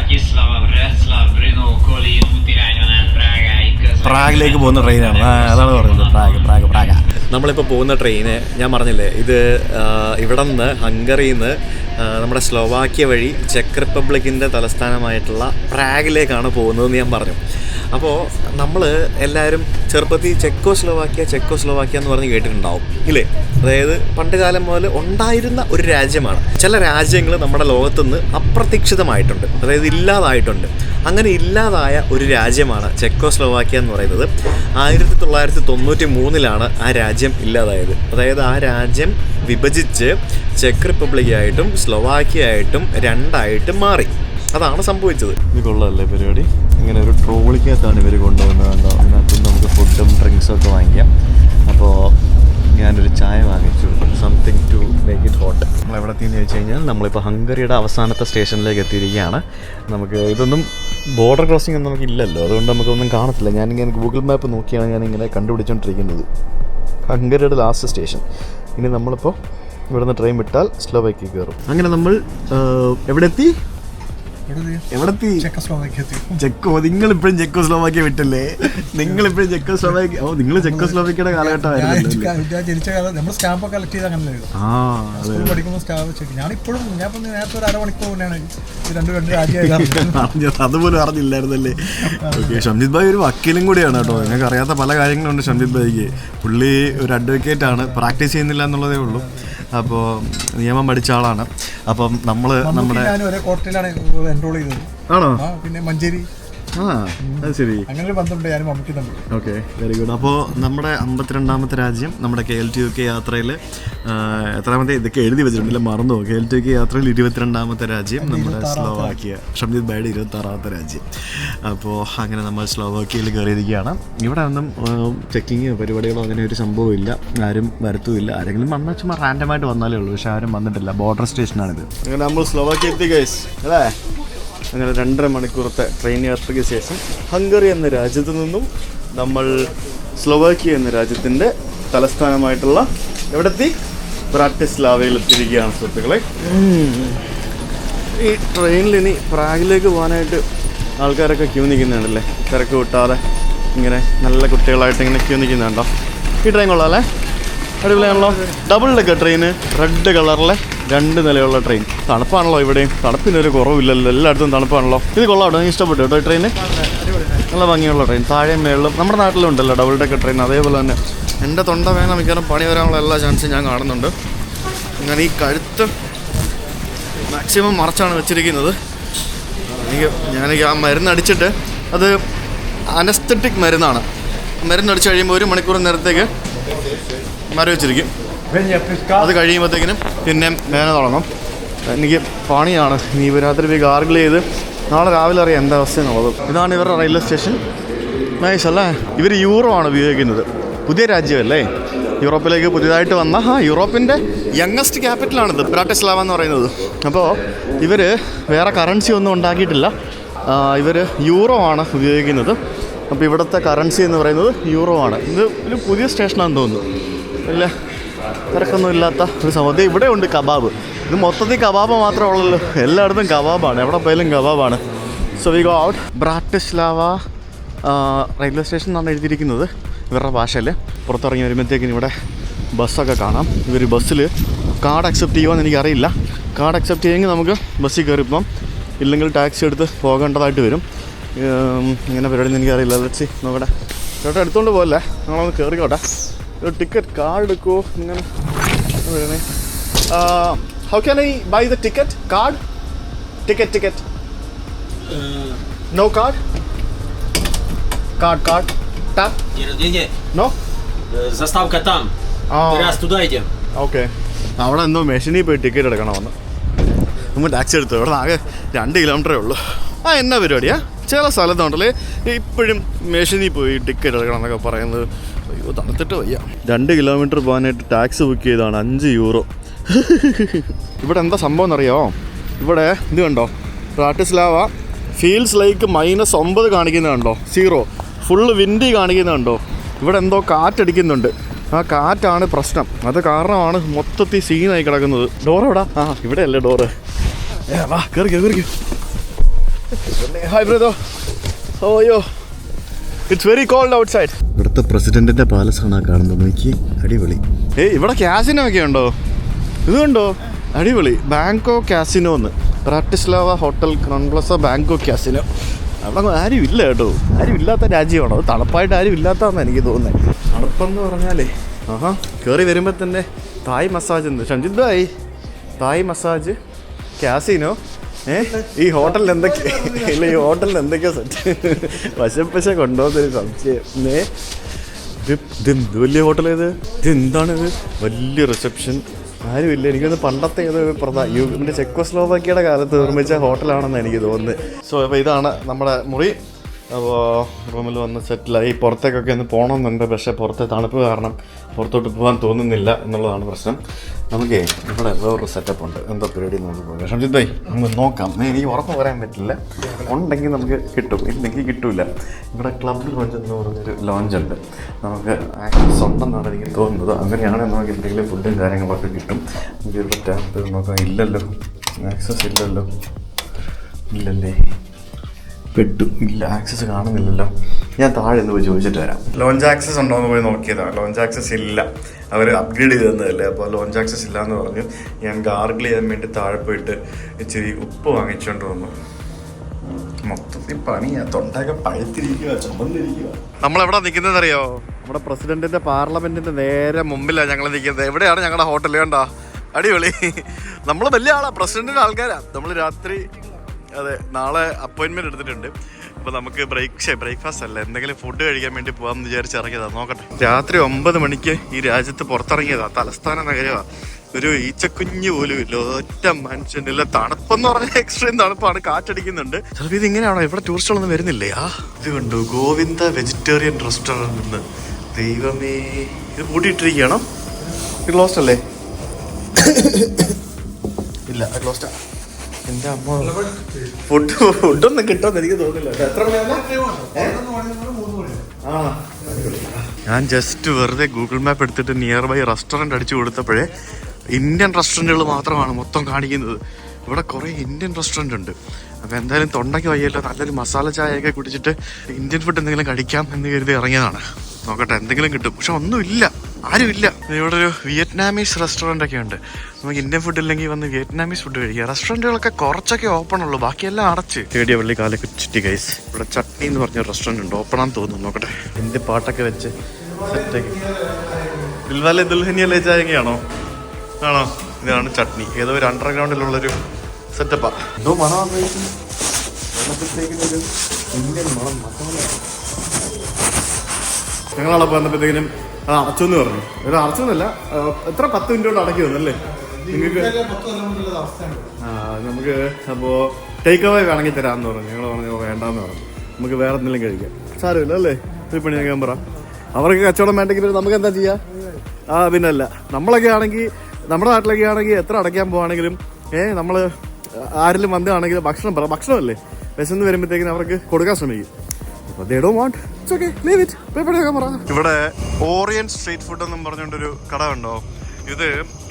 പ്രാഗിലേക്ക് പോകുന്ന ട്രെയിനാണ്, അതാണ് പറയുന്നത്. പ്രാഗ. നമ്മളിപ്പോൾ പോകുന്ന ട്രെയിന് ഞാൻ പറഞ്ഞില്ലേ, ഇത് ഇവിടെ നിന്ന് ഹംഗറിയിൽ നിന്ന് നമ്മുടെ സ്ലോവാക്യ വഴി ചെക്ക് റിപ്പബ്ലിക്കിൻ്റെ തലസ്ഥാനമായിട്ടുള്ള പ്രാഗിലേക്കാണ് പോകുന്നതെന്ന് ഞാൻ പറഞ്ഞു. അപ്പോൾ നമ്മൾ എല്ലാവരും ചെറുപ്പത്തിൽ ചെക്കോസ്ലോവാക്യ എന്ന് പറഞ്ഞ് കേട്ടിട്ടുണ്ടാവും ഇല്ലേ? അതായത് പണ്ട് കാലം മുതൽ ഉണ്ടായിരുന്ന ഒരു രാജ്യമാണ്. ചില രാജ്യങ്ങൾ നമ്മുടെ ലോകത്തുനിന്ന് അപ്രതീക്ഷിതമായിട്ടുണ്ട്, അതായത് ഇല്ലാതായിട്ടുണ്ട്. അങ്ങനെ ഇല്ലാതായ ഒരു രാജ്യമാണ് ചെക്കോസ്ലോവാക്യ എന്ന് പറയുന്നത്. 1993 ആ രാജ്യം ഇല്ലാതായത്. അതായത് ആ രാജ്യം വിഭജിച്ച് ചെക്ക് റിപ്പബ്ലിക്കായിട്ടും സ്ലോവാക്യയായിട്ടും രണ്ടായിട്ട് മാറി. അതാണ് സംഭവിച്ചത്. ഇത് കൊള്ളാമല്ലേ പരിപാടി? ഇങ്ങനെ ഒരു ട്രോളിക്കകത്താണ് ഇവർ കൊണ്ടുവന്നത്. കണ്ടോ, അതിനകത്ത് നമുക്ക് ഫുഡും ഡ്രിങ്ക്സും ഒക്കെ വാങ്ങിക്കാം. അപ്പോൾ ഞാനൊരു ചായ വാങ്ങിച്ചു, something to make it hot. നമ്മളെവിടെ എത്തിയെന്ന് ചോദിച്ചു കഴിഞ്ഞാൽ നമ്മളിപ്പോൾ ഹംഗറിയുടെ അവസാനത്തെ സ്റ്റേഷനിലേക്ക് എത്തിയിരിക്കുകയാണ്. നമുക്ക് ഇതൊന്നും ബോർഡർ ക്രോസിംഗ് ഒന്നും നമുക്കില്ലല്ലോ, അതുകൊണ്ട് നമുക്കൊന്നും കാണത്തില്ല. ഞാനിങ്ങനെ ഗൂഗിൾ മാപ്പ് നോക്കിയാണ് ഞാനിങ്ങനെ കണ്ടുപിടിച്ചുകൊണ്ടിരിക്കുന്നത്. ഹംഗറിയുടെ ലാസ്റ്റ് സ്റ്റേഷൻ. ഇനി നമ്മളിപ്പോൾ ഇവിടുന്ന് ട്രെയിൻ വിട്ടാൽ സ്ലോവാക്യ കയറും. അങ്ങനെ നമ്മൾ എവിടെ എത്തി? നിങ്ങളിപ്പോഴും ചെക്കോസ്ലോവാക്യ വിട്ടല്ലേ? നിങ്ങളിപ്പോഴും ചെക്കോസ്ലോവാക്യ. നിങ്ങൾ ചെക്കോസ്ലോവാക്യയുടെ കാലഘട്ടമായിരുന്നു. അതുപോലും അറിഞ്ഞില്ലായിരുന്നല്ലേ? ഓക്കെ, ഷംജിത് ഭായ് ഒരു വക്കീലും കൂടിയാണ് കേട്ടോ. നിങ്ങൾക്ക് അറിയാത്ത പല കാര്യങ്ങളുണ്ട് ഷംജിത് ഭായിക്ക്. പുള്ളി ഒരു അഡ്വക്കേറ്റ് ആണ്, പ്രാക്ടീസ് ചെയ്യുന്നില്ല എന്നുള്ളതേ ഉള്ളൂ. അപ്പോൾ നിയമം പഠിച്ച ആളാണ്. അപ്പം നമ്മൾ നമ്മുടെ എൻറോൾ ചെയ്തത് ആണോ? പിന്നെ മഞ്ചേരി. അത് ശരി. അങ്ങനെ ഒരു ബന്ധമുണ്ട് ഞാനും മമ്മൂട്ടി തമ്മിൽ. Okay, very good. അപ്പോൾ നമ്മുടെ 52ാമത്തെ രാജ്യം, നമ്മുടെ KL2UK യാത്രയിൽ എത്രാമത്തെ ഇതൊക്കെ എഴുതി വെച്ചിട്ടുണ്ടല്ലോ, മറന്നു. KL2UK യാത്രയിൽ 22ാമത്തെ രാജ്യം നമ്മുടെ സ്ലോവാക്യ. ഷംജിത് ഭായിയുടെ 26ാമത്തെ രാജ്യം. അപ്പോൾ അങ്ങനെ നമ്മൾ സ്ലോവാക്യയിൽ കയറിയിരിക്കുകയാണ്. ഇവിടെ ഒന്നും ചെക്കിങ് പരിപാടികളോ അങ്ങനെ ഒരു സംഭവം ഇല്ല, ആരും വരത്തുമില്ല. ആരെങ്കിലും വന്നാൽ ചുമ്മാ റാൻഡമായിട്ട് വന്നാലേ ഉള്ളൂ, പക്ഷെ ആരും വന്നിട്ടില്ല. ബോർഡർ സ്റ്റേഷനാണിത്. അങ്ങനെ നമ്മൾ സ്ലോവാക്യ എത്തി ഗൈസ് അല്ലേ? അങ്ങനെ 2.5 മണിക്കൂറത്തെ ട്രെയിൻ യാത്രയ്ക്ക് ശേഷം ഹംഗറി എന്ന രാജ്യത്തു നിന്നും നമ്മൾ സ്ലോവാക്യ എന്ന രാജ്യത്തിൻ്റെ തലസ്ഥാനമായിട്ടുള്ള എവിടെത്തി? ബ്രാറ്റിസ്ലാവയിൽ എത്തിയിരിക്കുകയാണ് സുഹൃത്തുക്കളെ. ഈ ട്രെയിനിൽ ഇനി പ്രാഗിലേക്ക് പോകാനായിട്ട് ആൾക്കാരൊക്കെ ക്യൂ നിൽക്കുന്നുണ്ടല്ലേ, തിരക്ക് കൂട്ടാതെ ഇങ്ങനെ നല്ല കുട്ടികളായിട്ട് ഇങ്ങനെ ക്യൂ നിൽക്കുന്നുണ്ടോ? ഈ ട്രെയിൻ കൊള്ളാം അല്ലേ? അടിപൊളിയാണല്ലോ. ഡബിൾ ഡെക്കർ ട്രെയിന്, റെഡ് കളറിലെ 2 നിലയുള്ള ട്രെയിൻ. തണുപ്പാണല്ലോ ഇവിടെയും, തണുപ്പിനൊരു കുറവില്ലല്ലോ, എല്ലായിടത്തും തണുപ്പാണല്ലോ. ഇത് കൊള്ളാം കേട്ടോ, ഇഷ്ടപ്പെട്ടു കേട്ടോ. ഈ ട്രെയിന് നല്ല ഭംഗിയുള്ള ട്രെയിൻ, താഴെയും മേളിലും. നമ്മുടെ നാട്ടിലും ഉണ്ടല്ലോ ഡബിൾ ഡെക്കർ ട്രെയിൻ, അതേപോലെ തന്നെ. എൻ്റെ തൊണ്ട വേണം മിക്കവാറും പണി വരാനുള്ള എല്ലാ ചാൻസും ഞാൻ കാണുന്നുണ്ട്. ഞാൻ ഈ കഴുത്ത് മാക്സിമം മറച്ചാണ് വെച്ചിരിക്കുന്നത്. ഞാനെനിക്ക് ആ മരുന്നടിച്ചിട്ട്, അത് അനസ്തെറ്റിക് മരുന്നാണ്. മരുന്നടിച്ച് കഴിയുമ്പോൾ 1 മണിക്കൂർ നേരത്തേക്ക് മരവിച്ചിരിക്കും. അത് കഴിയുമ്പോഴത്തേക്കിനും പിന്നെ വേദന തുടങ്ങും. എനിക്ക് പണിയാണ്. ഇനി രാത്രി പോയി ഗാർഗിൾ ചെയ്ത് നാളെ രാവിലെ അറിയാം എന്താ അവസ്ഥ എന്നുള്ളത്. ഇതാണ് ഇവരുടെ റെയിൽവേ സ്റ്റേഷൻ. നൈസ് അല്ലേ? ഇവർ യൂറോ ആണ് ഉപയോഗിക്കുന്നത്. പുതിയ രാജ്യമല്ലേ, യൂറോപ്പിലേക്ക് പുതിയതായിട്ട് വന്ന യൂറോപ്പിൻ്റെ യങ്ങസ്റ്റ് ക്യാപിറ്റലാണിത് ബ്രാട്ടിസ്ലാവ എന്ന് പറയുന്നത്. അപ്പോൾ ഇവർ വേറെ കറൻസി ഒന്നും ഉണ്ടാക്കിയിട്ടില്ല, ഇവർ യൂറോ ആണ് ഉപയോഗിക്കുന്നത്. അപ്പോൾ ഇവിടുത്തെ കറൻസി എന്ന് പറയുന്നത് യൂറോ ആണ്. ഇത് ഒരു പുതിയ സ്റ്റേഷനാണെന്ന് തോന്നുന്നു, ഇല്ല തിരക്കൊന്നും ഇല്ലാത്ത ഒരു സംഭവം. ഇവിടെ ഉണ്ട് കബാബ്. ഇത് മൊത്തത്തിൽ കബാബ് മാത്രമേ ഉള്ളൂ, എല്ലായിടത്തും കബാബാണ്, എവിടെ പോയാലും കബാബാണ്. So we go out. Bratislava railway station എന്നാണ് എഴുതിയിരിക്കുന്നത് ഇവരുടെ ഭാഷയിൽ. പുറത്തിറങ്ങി വരുമ്പോഴത്തേക്കിന് ഇവിടെ ബസ്സൊക്കെ കാണാം. ഇവർ ബസ്സിൽ കാർഡ് അക്സെപ്റ്റ് ചെയ്യുമോ എന്ന് എനിക്കറിയില്ല. കാർഡ് അക്സെപ്റ്റ് ചെയ്യുമെങ്കിൽ നമുക്ക് ബസ്സിൽ കയറിപ്പം, ഇല്ലെങ്കിൽ ടാക്സി എടുത്ത് പോകേണ്ടതായിട്ട് വരും. ഇങ്ങനെ പരിപാടിയൊന്നും എനിക്കറിയില്ല. ലെറ്റ്സ് നോക്കട്ടെ. ചേട്ടാ എടുത്തുകൊണ്ട് പോകല്ലേ, നമ്മളൊന്ന് കയറിക്കോട്ടെ. ഒരു ടിക്കറ്റ് കാർഡ് എടുക്കുമോ ഇങ്ങനെ വരണേ. How can I buy the ticket card? Ticket no card? Card. Tap? Не. No? Заставка там. Раз туда идем. Okay. അവിടെ എന്തോ മെഷീനിൽ പോയി ടിക്കറ്റ് എടുക്കണമെന്ന്. നമ്മൾ ടാക്സി എടുത്തു. ഇവിടെ ആകെ 2 കിലോമീറ്ററേ ഉള്ളൂ. എന്നാ പരിപാടിയാ? ചില സ്ഥലത്തുണ്ടല്ലേ ഇപ്പോഴും മെഷീനിൽ പോയി ടിക്കറ്റ് എടുക്കണം എന്നൊക്കെ പറയുന്നത്. അയ്യോ തണുത്തിട്ട് വയ്യ. 2 കിലോമീറ്റർ പോകാനായിട്ട് ടാക്സി ബുക്ക് ചെയ്തതാണ് 5 യൂറോ. ഇവിടെ എന്താ സംഭവം എന്നറിയാമോ? ഇവിടെ ഇത് കണ്ടോ, ബ്രാട്ടിസ്ലാവ ഫീൽസ് ലൈക്ക് -9 കാണിക്കുന്നുണ്ടോ, 0 ഫുള്ള് വിൻഡി കാണിക്കുന്നുണ്ടോ. ഇവിടെ എന്തോ കാറ്റടിക്കുന്നുണ്ട്, ആ കാറ്റാണ് പ്രശ്നം. അത് കാരണമാണ് മൊത്തത്തിൽ സീനായി കിടക്കുന്നത്. ഡോറ് എവിടാ? ഇവിടെ അല്ലേ ഡോറ്. വാ കയറി. Hi brother. OYO it's very called out side. ഇവിടുത്തെ പ്രസിഡന്റിന്റെ പാലസാണ് കാണുന്നത്. നോക്കി, അടിപൊളി. ഇവിടെ ക്യാസിനോ ഒക്കെ ഉണ്ടോ? ഇത് കണ്ടോ, അടിപൊളി. ബാങ്കോ ക്യാസിനോ എന്ന്, ബ്രാട്ടിസ്ലാവ ഹോട്ടൽ ക്രോൺപ്ലസ ബാങ്കോ ക്യാസിനോ. അവിടെ ആരും ഇല്ല കേട്ടോ, ആരും ഇല്ലാത്ത രാജ്യമാണോ? തണുപ്പായിട്ട് ആരും ഇല്ലാത്തതെന്ന് എനിക്ക് തോന്നുന്നത്. തണുപ്പെന്ന് പറഞ്ഞാലേ കയറി വരുമ്പോൾ തന്നെ തായ് മസാജ് ഉണ്ട്. ഷഞ്ജിത് ഭായ്, തായ് മസാജ് ക്യാസിനോ. ഈ ഹോട്ടലിൽ എന്തൊക്കെയോ സെറ്റ് വശപ്പശ കൊണ്ടുപോകുന്നൊരു സംശയം. ഇത് വലിയ ഹോട്ടലേത്? ഇതെന്താണിത്? വലിയ റിസപ്ഷൻ, ആരുമില്ല. എനിക്കൊന്ന് പണ്ടത്തെ ഏത് ഇതിൻ്റെ ചെക്കോസ്ലോവാക്കിയുടെ കാലത്ത് നിർമ്മിച്ച ഹോട്ടലാണെന്ന് എനിക്ക് തോന്നുന്നത്. സോ അപ്പോൾ ഇതാണ് നമ്മുടെ മുറി. അപ്പോൾ റൂമിൽ വന്ന് സെറ്റിലായി. പുറത്തേക്കൊക്കെ ഒന്ന് പോകണമെന്നുണ്ട്, പക്ഷേ പുറത്തെ തണുപ്പ് കാരണം പുറത്തോട്ട് പോകാൻ തോന്നുന്നില്ല എന്നുള്ളതാണ് പ്രശ്നം. നമുക്കേ ഇവിടെ വേറൊരു സെറ്റപ്പ് ഉണ്ട്. എന്താ പരിപാടി നമുക്ക് പോകാം. ഷംജിത് ഭായ് നമുക്ക് നോക്കാം. എനിക്ക് ഉറപ്പ് പറയാൻ പറ്റില്ല. ഉണ്ടെങ്കിൽ നമുക്ക് കിട്ടും, ഇല്ലെങ്കിൽ കിട്ടില്ല. ഇവിടെ ക്ലബ് ലോഞ്ച് എന്ന് പറഞ്ഞൊരു ലോഞ്ചുണ്ട്. നമുക്ക് ആക്സസ് ഉണ്ടെന്നാണ് എനിക്ക് തോന്നുന്നത്. അങ്ങനെയാണെങ്കിൽ നമുക്ക് എന്തെങ്കിലും ഫുഡും കാര്യങ്ങളൊക്കെ കിട്ടും. നമുക്ക് ഇവിടെ ടാപ്പ് നോക്കാം. ഇല്ലല്ലോ, ആക്സസ് ഇല്ലല്ലേ, പെട്ടു. ഇല്ല, ആക്സസ് കാണുന്നില്ലല്ലോ. ഞാൻ താഴെ നിന്ന് പോയി ചോദിച്ചിട്ട് വരാം. ലോഞ്ച് ആക്സസ് ഉണ്ടോ എന്ന് പോയി നോക്കിയതാണ്. ലോഞ്ച് ആക്സസ് ഇല്ല, അവർ അപ്ഗ്രേഡ് ചെയ്ത് തന്നതല്ലേ. അപ്പോൾ ലോഞ്ച് ആക്സസ് ഇല്ല എന്ന് പറഞ്ഞു. ഞാൻ ഗാർഗിൾ ചെയ്യാൻ വേണ്ടി താഴെ പോയിട്ട് ഇച്ചിരി ഉപ്പ് വാങ്ങിച്ചുകൊണ്ട് വന്നു. മൊത്തത്തിൽ പണിയാ, തൊണ്ടൊക്കെ പഴുത്തിരിക്കുക, ചുമന്നിരിക്കുക. നമ്മളെവിടെ നിൽക്കുന്നത് അറിയോ? നമ്മുടെ പ്രസിഡന്റിന്റെ പാർലമെന്റിന്റെ നേരെ മുമ്പിലാണ് ഞങ്ങൾ നിൽക്കുന്നത്. എവിടെയാണ് ഞങ്ങളുടെ ഹോട്ടൽ? കണ്ടോ, അടിപൊളി. നമ്മൾ വലിയ ആളാണ്, പ്രസിഡന്റിന്റെ ആൾക്കാരാണ്. നമ്മൾ രാത്രി, അതെ, നാളെ അപ്പോയിൻമെൻറ്റ് എടുത്തിട്ടുണ്ട്. അപ്പോൾ നമുക്ക് ബ്രേക്ക്ഫാസ്റ്റ് അല്ല, എന്തെങ്കിലും ഫുഡ് കഴിക്കാൻ വേണ്ടി പോകാമെന്ന് വിചാരിച്ച് ഇറങ്ങിയതാണ്. നോക്കട്ടെ. രാത്രി 9 മണിക്ക് ഈ രാജ്യത്ത് പുറത്തിറങ്ങിയതാണ്. തലസ്ഥാന നഗരമാണ്. ഒരു ഈച്ചക്കുഞ്ഞ് പോലും ഇല്ല, ഒറ്റ മനുഷ്യനില്ല. തണുപ്പെന്ന് പറഞ്ഞാൽ എക്സ്ട്രീം തണുപ്പാണ്, കാറ്റടിക്കുന്നുണ്ട്. ചിലപ്പോൾ ഇതിങ്ങനെയാണോ? ഇവിടെ ടൂറിസ്റ്റുകളൊന്നും വരുന്നില്ലേ? ഇത് കണ്ടു, ഗോവിന്ദ വെജിറ്റേറിയൻ റെസ്റ്റോറൻറ്റ്. ദൈവമേ, ഇത് പൂട്ടിയിട്ടിരിക്കുകയാണോ? ഇത് ക്ലോസ്ഡ് അല്ലേ? ഇല്ല, ക്ലോസ്ഡാ. എൻ്റെ അമ്മ, ഫുഡൊന്നും കിട്ടുമെന്ന് എനിക്ക് തോന്നില്ല. എത്ര മണിയാണ്? ഞാൻ ജസ്റ്റ് വെറുതെ ഗൂഗിൾ മാപ്പ് എടുത്തിട്ട് നിയർ ബൈ റെസ്റ്റോറൻറ്റ് അടിച്ചു കൊടുത്തപ്പോഴേ ഇന്ത്യൻ റെസ്റ്റോറൻറ്റുകൾ മാത്രമാണ് മൊത്തം കാണിക്കുന്നത്. ഇവിടെ കുറേ ഇന്ത്യൻ റെസ്റ്റോറൻറ്റ് ഉണ്ട്. അപ്പോൾ എന്തായാലും തൊണ്ടയ്ക്ക് വയ്യല്ലോ, നല്ലൊരു മസാല ചായയൊക്കെ കുടിച്ചിട്ട് ഇന്ത്യൻ ഫുഡ് എന്തെങ്കിലും കഴിക്കാം എന്ന് കരുതി ഇറങ്ങിയതാണ്. നോക്കട്ടെ, എന്തെങ്കിലും കിട്ടും. പക്ഷെ ഒന്നുമില്ല, ആരുമില്ല. ഇവിടെ ഒരു വിയറ്റ്നാമീസ് റെസ്റ്റോറൻ്റ് ഒക്കെ ഉണ്ട്. നമുക്ക് ഇന്ത്യൻ ഫുഡ് ഇല്ലെങ്കിൽ വന്ന് വിയറ്റ്നാമീസ് ഫുഡ് കഴിക്കുക. റെസ്റ്റോറൻറ്റുകളൊക്കെ കുറച്ചൊക്കെ ഓപ്പൺ ഉള്ളൂ, ബാക്കിയെല്ലാം അടച്ച്. തേടിയ വള്ളി കാലൊക്കെ ചുറ്റി ഗൈസ്. ഇവിടെ ചട്നി എന്ന് പറഞ്ഞ റെസ്റ്റോറൻറ്റ് ഉണ്ട്, ഓപ്പണാന്ന് തോന്നുന്നു. നോക്കട്ടെ, എൻ്റെ പാട്ടൊക്കെ വെച്ച് സെറ്റാക്കി. ദിൽവാലെ ദുൽഹനിയ ലേ ജായേംഗെയാണോ? ആണോ? ഇതാണ് ചട്നി. ഏതോ ഒരു അണ്ടർഗ്രൗണ്ടിലുള്ളൊരു സെറ്റപ്പാ. എന്തോ മണം വെള്ളത്തിലേക്കൊരു ഇന്ത്യൻ മണം, മസാല. ഞങ്ങളവിടെ വന്നപ്പോഴത്തേക്കിനും അത് അടച്ചു എന്ന് പറഞ്ഞു. ഒരു അടച്ചൊന്നുമല്ല, എത്ര 10 മിനിറ്റ് കൊണ്ട് അടക്കി വന്നല്ലേ നിങ്ങൾക്ക്? നമുക്ക് അപ്പോൾ ടേക്ക് അവേ വേണമെങ്കിൽ തരാമെന്ന് പറഞ്ഞു. ഞങ്ങൾ പറഞ്ഞു വേണ്ടാന്ന് പറഞ്ഞു, നമുക്ക് വേറെ എന്തെങ്കിലും കഴിക്കാം. സാരമില്ല അല്ലേ? ഒരു പണി ഞാൻ പറ. അവർക്ക് കച്ചവടം വേണ്ടെങ്കിൽ നമുക്ക് എന്താ ചെയ്യാം? പിന്നല്ല നമ്മളൊക്കെ ആണെങ്കിൽ നമ്മുടെ നാട്ടിലൊക്കെ ആണെങ്കിൽ എത്ര അടയ്ക്കാൻ പോവാണെങ്കിലും നമ്മൾ ആരെങ്കിലും വന്നതാണെങ്കിൽ ഭക്ഷണമല്ലേ വിശന്ന് വരുമ്പോഴത്തേക്കിനും അവർക്ക് കൊടുക്കാൻ ശ്രമിക്കും. ഇവിടെ ഓറിയൻ സ്ട്രീറ്റ് ഫുഡ് എന്നും പറഞ്ഞുകൊണ്ടൊരു കട ഉണ്ടോ? ഇത്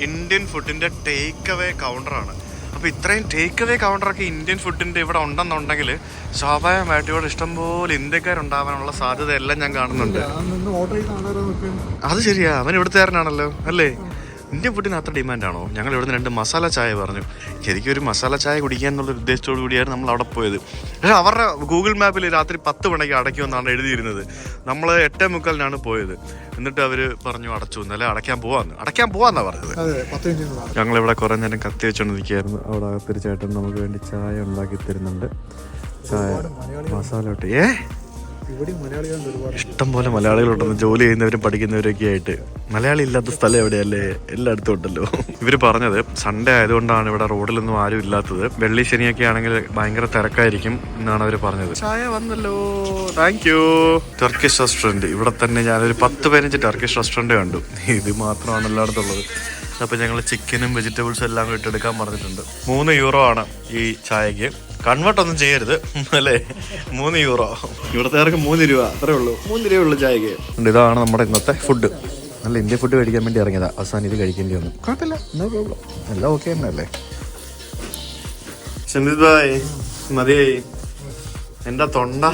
ഇന്ത്യൻ ഫുഡിന്റെ ടേക്ക് അവേ കൗണ്ടറാണ്. അപ്പോൾ ഇത്രയും ടേക്ക് അവേ കൗണ്ടറൊക്കെ ഇന്ത്യൻ ഫുഡിന്റെ ഇവിടെ ഉണ്ടെന്നുണ്ടെങ്കിൽ സ്വാഭാവികമായിട്ട് ഇവിടെ ഇഷ്ടംപോലെ ഇന്ത്യക്കാരുണ്ടാവാനുള്ള സാധ്യത എല്ലാം ഞാൻ കാണുന്നുണ്ട്. അത് ശരിയാ, അവൻ ഇവിടുത്തുകാരനാണല്ലോ അല്ലേ? ഇന്ത്യൻ ഫുഡിന് അത്ര ഡിമാൻഡാണോ? ഞങ്ങൾ ഇവിടുന്ന് 2 മസാല ചായ പറഞ്ഞു. ശരിക്കും ഒരു മസാല ചായ കുടിക്കാൻ എന്നുള്ള ഉദ്ദേശത്തോടു കൂടിയാണ് നമ്മൾ അവിടെ പോയത്. പക്ഷേ അവരുടെ ഗൂഗിൾ മാപ്പിൽ രാത്രി 10 മണിക്ക് അടയ്ക്കുമെന്നാണ് എഴുതിയിരുന്നത്. നമ്മൾ 8:45 പോയത്. എന്നിട്ട് അവർ പറഞ്ഞു അടച്ചു, ഇന്നലെ അടയ്ക്കാൻ പോവാന്നാണ് പറഞ്ഞത്. ഞങ്ങളിവിടെ കുറേ നേരം കത്തി വെച്ചുകൊണ്ട് നിൽക്കുകയായിരുന്നു. അവിടെ അകത്തൊരു ചേട്ടൻ നമുക്ക് വേണ്ടി ചായ ഉണ്ടാക്കി തരുന്നുണ്ട്. ചായ മസാല ഇട്ട് ഇഷ്ടം പോലെ മലയാളികളുണ്ടെന്ന്, ജോലി ചെയ്യുന്നവരും പഠിക്കുന്നവരൊക്കെ ആയിട്ട്. മലയാളി ഇല്ലാത്ത സ്ഥലം എവിടെയല്ലേ? എല്ലായിടത്തും ഉണ്ടല്ലോ. ഇവർ പറഞ്ഞത് സൺഡേ ആയതുകൊണ്ടാണ് ഇവിടെ റോഡിലൊന്നും ആരും ഇല്ലാത്തത്. വെള്ളി ശനിയൊക്കെ ആണെങ്കിൽ ഭയങ്കര തിരക്കായിരിക്കും എന്നാണ് അവർ പറഞ്ഞത്. ചായ വന്നല്ലോ, താങ്ക് യു. ടർക്കിഷ് റെസ്റ്റോറൻറ്റ് ഇവിടെ തന്നെ ഞാനൊരു 10-15 ടർക്കിഷ് റെസ്റ്റോറൻറ്റ് കണ്ടു. ഇത് മാത്രമാണ് എല്ലായിടത്തുള്ളത്. അപ്പോൾ ഞങ്ങൾ ചിക്കനും വെജിറ്റബിൾസും എല്ലാം ഇട്ടെടുക്കാൻ പറഞ്ഞിട്ടുണ്ട്. 3 യൂറോ ആണ് ഈ ചായക്ക്. കൺവേർട്ടൊന്നും ചെയ്യരുത് അല്ലേ? 3 യൂറോ. ഇവിടുത്തെ 3 രൂപ, അത്രേ ഉള്ളൂ. 3 രൂപയുള്ളൂ ചായക്ക്. ഇതാണ് നമ്മുടെ ഇന്നത്തെ ഫുഡ്. നല്ല ഇന്ത്യൻ ഫുഡ് കഴിക്കാൻ വേണ്ടി ഇറങ്ങിയതാ. അവസാനം ഇത് കഴിക്കേണ്ടി വന്നു. കുഴപ്പമില്ല, നോ പ്രോബ്ലം, എല്ലാം ഓക്കെ തന്നെയല്ലേ? ഷംജിത് ഭായ് മതിയായി. എൻ്റെ തൊണ്ട,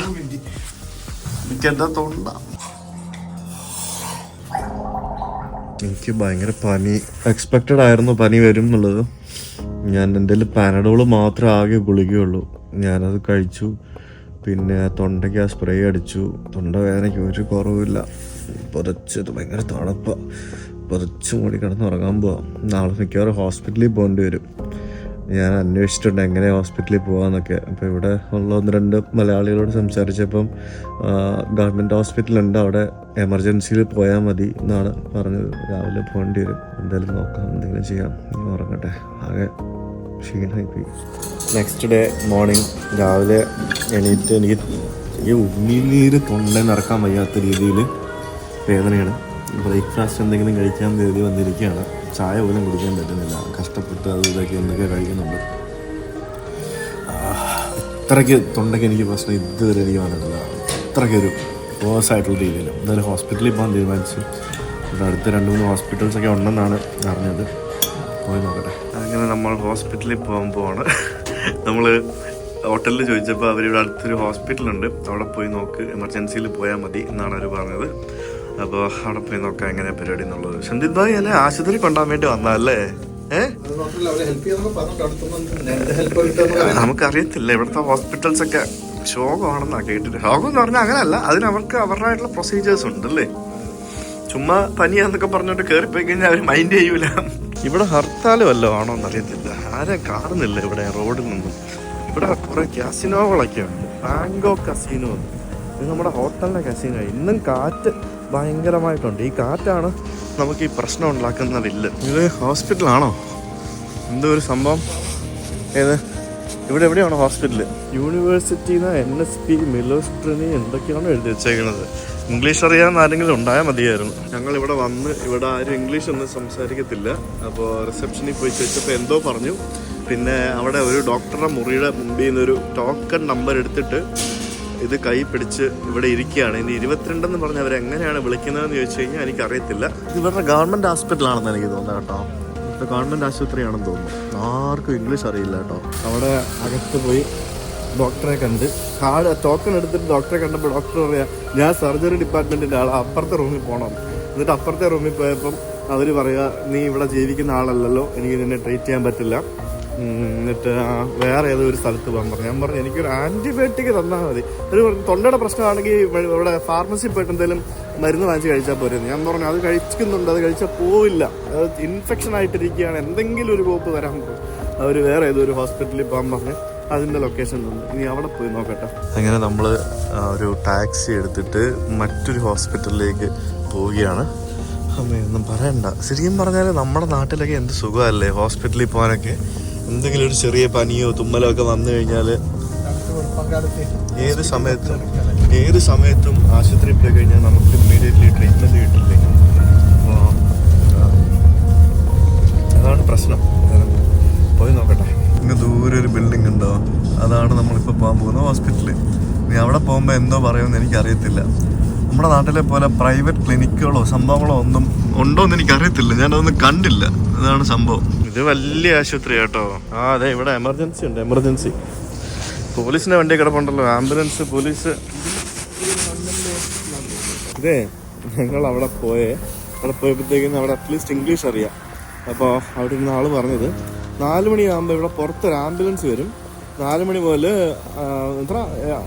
എനിക്ക് ഭയങ്കര പനി. എക്സ്പെക്റ്റഡ് ആയിരുന്നു പനി വരും എന്നുള്ളത്. ഞാൻ എൻ്റെ പാനഡോള് മാത്രമേ ആകെ ഗുളികയുള്ളൂ. ഞാനത് കഴിച്ചു. പിന്നെ തൊണ്ടയ്ക്ക് ആ സ്പ്രേ അടിച്ചു. തൊണ്ടവേദനയ്ക്ക് ഒരു കുറവില്ല. പുതച്ചത് ഭയങ്കര തണുപ്പ. പുതച്ച് മൂടി കിടന്ന് ഉറങ്ങാൻ പോവാം. നാളെ മിക്കവാറും ഹോസ്പിറ്റലിൽ പോകേണ്ടി വരും. ഞാൻ അന്വേഷിച്ചിട്ടുണ്ട് എങ്ങനെ ഹോസ്പിറ്റലിൽ പോകാമെന്നൊക്കെ. അപ്പോൾ ഇവിടെ ഉള്ള 1-2 മലയാളികളോട് സംസാരിച്ചപ്പം ഗവൺമെൻറ് ഹോസ്പിറ്റലുണ്ട്, അവിടെ എമർജൻസിയിൽ പോയാൽ മതി എന്നാണ് പറഞ്ഞത്. രാവിലെ പോകേണ്ടി വരും. എന്തായാലും നോക്കാം, എന്തെങ്കിലും ചെയ്യാം. ഉറങ്ങട്ടെ, ആകെ ക്ഷീണമായിപ്പോയി. നെക്സ്റ്റ് ഡേ മോർണിംഗ് രാവിലെ എണീറ്റ് എനിക്ക് ഉമിനീര് തൊണ്ട നിറക്കാൻ വയ്യാത്ത രീതിയിൽ വേദനയാണ്. ബ്രേക്ക്ഫാസ്റ്റ് എന്തെങ്കിലും കഴിക്കാൻ കരുതി വന്നിരിക്കുകയാണ്. ചായ പോലും കുടിക്കാൻ പറ്റുന്നില്ല. കഷ്ടപ്പെട്ട് അത് ഇതൊക്കെ എന്തൊക്കെ കഴിക്കുന്നുണ്ട്. ഇത്രയ്ക്ക് തൊണ്ടയ്ക്ക് എനിക്ക് പ്രശ്നം ഇതുവരെ എനിക്ക് വന്നിട്ടില്ല. അത്രയ്ക്കൊരു വേഴ്സായിട്ടുള്ള രീതിയിൽ. എന്തായാലും ഹോസ്പിറ്റലിൽ പോകാൻ തീരുമാനിച്ചു. ഇവിടെ അടുത്ത് 2-3 ഹോസ്പിറ്റൽസൊക്കെ ഉണ്ടെന്നാണ് അറിഞ്ഞത്. പോയി നോക്കട്ടെ. അങ്ങനെ നമ്മൾ ഹോസ്പിറ്റലിൽ പോകാൻ പോവാണ്. നമ്മൾ ഹോട്ടലിൽ ചോദിച്ചപ്പോൾ അവരിവിടെ അടുത്തൊരു ഹോസ്പിറ്റലുണ്ട്, അവിടെ പോയി നോക്ക്, എമർജൻസിയിൽ പോയാൽ മതി എന്നാണ് അവർ പറഞ്ഞത്. അപ്പോൾ അവിടെ പോയി നോക്കാം എങ്ങനെ പരിപാടി എന്നുള്ളത്. ഷംജിത് ഭായ് അല്ലേ ആശുപത്രി കൊണ്ടുപോകാൻ വേണ്ടി വന്നതല്ലേ? നമുക്കറിയത്തില്ല, ഇവിടുത്തെ ഹോസ്പിറ്റൽസൊക്കെ ശോകമാണെന്നാണ് കേട്ടിട്ട്. ശോകം എന്ന് പറഞ്ഞാൽ അങ്ങനെയല്ല, അതിനവർക്ക് അവരുടേതായിട്ടുള്ള പ്രൊസീജിയേഴ്സ് ഉണ്ട് അല്ലേ. ചുമ്മാ പനിയാന്നൊക്കെ പറഞ്ഞോണ്ട് കയറിപ്പോയി കഴിഞ്ഞാൽ അവർ മൈൻഡ് ചെയ്യൂല. ഇവിടെ ഹർത്താലും വല്ലതും ആണോ എന്നറിയത്തില്ല. ആരെയും കാണുന്നില്ല ഇവിടെ റോഡിൽ നിന്നും. ഇവിടെ കുറെ കാസിനോകളൊക്കെ ഉണ്ട്. ബാങ്കോക്ക് കസീനോ, ഇത് നമ്മുടെ ഹോട്ടലിലെ കസീനോ. ഇന്നും കാറ്റ് ഭയങ്കരമായിട്ടുണ്ട്. ഈ കാറ്റാണ് നമുക്ക് ഈ പ്രശ്നം ഉണ്ടാക്കുന്ന വില്ല്. ഇത് ഹോസ്പിറ്റലാണോ എന്തോ ഒരു സംഭവം? ഏത് ഇവിടെ എവിടെയാണോ ഹോസ്പിറ്റൽ? യൂണിവേഴ്സിറ്റിന്ന് NSP മിലോസ്ട്രിനി എന്തൊക്കെയാണോ എഴുതി വെച്ചേക്കുന്നത്. ഇംഗ്ലീഷ് അറിയാവുന്ന ആരെങ്കിലും ഉണ്ടായാൽ മതിയായിരുന്നു. ഞങ്ങൾ ഇവിടെ വന്ന് ഇവിടെ ആരും ഇംഗ്ലീഷ് ഒന്നും സംസാരിക്കത്തില്ല. അപ്പോൾ റിസപ്ഷനിൽ പോയി ചോദിച്ചപ്പോൾ എന്തോ പറഞ്ഞു. പിന്നെ അവിടെ ഒരു ഡോക്ടറുടെ മുറിയുടെ മുമ്പിൽ നിന്നൊരു ടോക്കൺ നമ്പർ എടുത്തിട്ട് ഇത് കൈ പിടിച്ച് ഇവിടെ ഇരിക്കുകയാണ്. ഇനി 22 പറഞ്ഞ് അവരെങ്ങനെയാണ് വിളിക്കുന്നതെന്ന് ചോദിച്ചു കഴിഞ്ഞാൽ എനിക്കറിയത്തില്ല. ഇത് ഇവരുടെ ഗവൺമെൻറ് ഹോസ്പിറ്റലാണെന്ന് എനിക്ക് തോന്നുന്നത് കേട്ടോ. ഇവിടുത്തെ ഗവൺമെൻറ് ആശുപത്രിയാണെന്ന് തോന്നുന്നു. ആർക്കും ഇംഗ്ലീഷ് അറിയില്ല കേട്ടോ. അവിടെ അകത്ത് പോയി ഡോക്ടറെ കണ്ട് ടോക്കൺ എടുത്തിട്ട് ഡോക്ടറെ കണ്ടപ്പോൾ ഡോക്ടർ പറയാം, ഞാൻ സർജറി ഡിപ്പാർട്ട്മെൻറ്റിൻ്റെ ആളാണ്, അപ്പുറത്തെ റൂമിൽ പോകണം. എന്നിട്ട് അപ്പുറത്തെ റൂമിൽ പോയപ്പം അവർ പറയുക, നീ ഇവിടെ ജീവിക്കുന്ന ആളല്ലല്ലോ, എനിക്ക് നിന്നെ ട്രീറ്റ് ചെയ്യാൻ പറ്റില്ല. എന്നിട്ട് വേറെ ഏതോ ഒരു സ്ഥലത്ത് പോകാൻ പറഞ്ഞു. ഞാൻ പറഞ്ഞു എനിക്കൊരു ആൻറ്റിബയോട്ടിക് തന്നാൽ മതി. ഒരു തൊണ്ടയുടെ പ്രശ്നമാണെങ്കിൽ ഇവിടെ ഫാർമസിയിൽ പോയിട്ട് എന്തെങ്കിലും മരുന്ന് വാങ്ങിച്ച് കഴിച്ചാൽ പോരുന്നു. ഞാൻ പറഞ്ഞു അത് കഴിക്കുന്നുണ്ട്, അത് കഴിച്ചാൽ പോവില്ല, അത് ഇൻഫെക്ഷൻ ആയിട്ടിരിക്കുകയാണ്, എന്തെങ്കിലും ഒരു കോപ്പ് വരാൻ പോകും. അവർ വേറെ ഏതോ ഒരു ഹോസ്പിറ്റലിൽ പോകാൻ പറഞ്ഞ് അതിൻ്റെ ലൊക്കേഷൻ തന്നു. ഇനി അവിടെ പോയി നോക്കട്ടെ. അങ്ങനെ നമ്മൾ ഒരു ടാക്സി എടുത്തിട്ട് മറ്റൊരു ഹോസ്പിറ്റലിലേക്ക് പോവുകയാണ്. അമ്മയൊന്നും പറയണ്ട. ശരിക്കും പറഞ്ഞാൽ നമ്മുടെ നാട്ടിലൊക്കെ എന്ത് സുഖമല്ലേ ഹോസ്പിറ്റലിൽ പോകാനൊക്കെ. എന്തെങ്കിലും ഒരു ചെറിയ പനിയോ തുമ്മലോ ഒക്കെ വന്നു കഴിഞ്ഞാൽ ഏത് സമയത്തും ആശുപത്രിയിൽ പോയി കഴിഞ്ഞാൽ നമുക്ക് ഇമ്മീഡിയറ്റ്ലി ട്രീറ്റ്മെൻറ്റ് കിട്ടില്ലേ. അപ്പോൾ അതാണ് പ്രശ്നം. പോയി നോക്കട്ടെ. ഇങ്ങ് ദൂരെ ഒരു ബിൽഡിംഗ് ഉണ്ടോ, അതാണ് നമ്മളിപ്പോൾ പോകാൻ പോകുന്ന ഹോസ്പിറ്റല്. ഇനി അവിടെ പോകുമ്പോൾ എന്തോ പറയുമെന്ന് എനിക്കറിയത്തില്ല. നമ്മുടെ നാട്ടിലെ പോലെ പ്രൈവറ്റ് ക്ലിനിക്കുകളോ സംഭവങ്ങളോ ഒന്നും ഉണ്ടോ എന്ന് എനിക്കറിയത്തില്ല. ഞാനതൊന്നും കണ്ടില്ല. അതാണ് സംഭവം. ഇത് വലിയ ആശുപത്രി കേട്ടോ. അതെ, ഇവിടെ എമർജൻസി ഉണ്ട്. എമർജൻസി പോലീസിന്റെ വണ്ടി കിടപ്പുണ്ടല്ലോ, ആംബുലൻസ്, പോലീസ്. ഇതേ ഞങ്ങൾ അവിടെ പോയപ്പോഴത്തേക്കും അവിടെ അറ്റ്ലീസ്റ്റ് ഇംഗ്ലീഷ് അറിയാം. അപ്പോൾ അവിടെ ഇരുന്ന ആൾ പറഞ്ഞത് 4 മണിയാകുമ്പോൾ ഇവിടെ പുറത്തൊരു ആംബുലൻസ് വരും. 4 മണി മുതൽ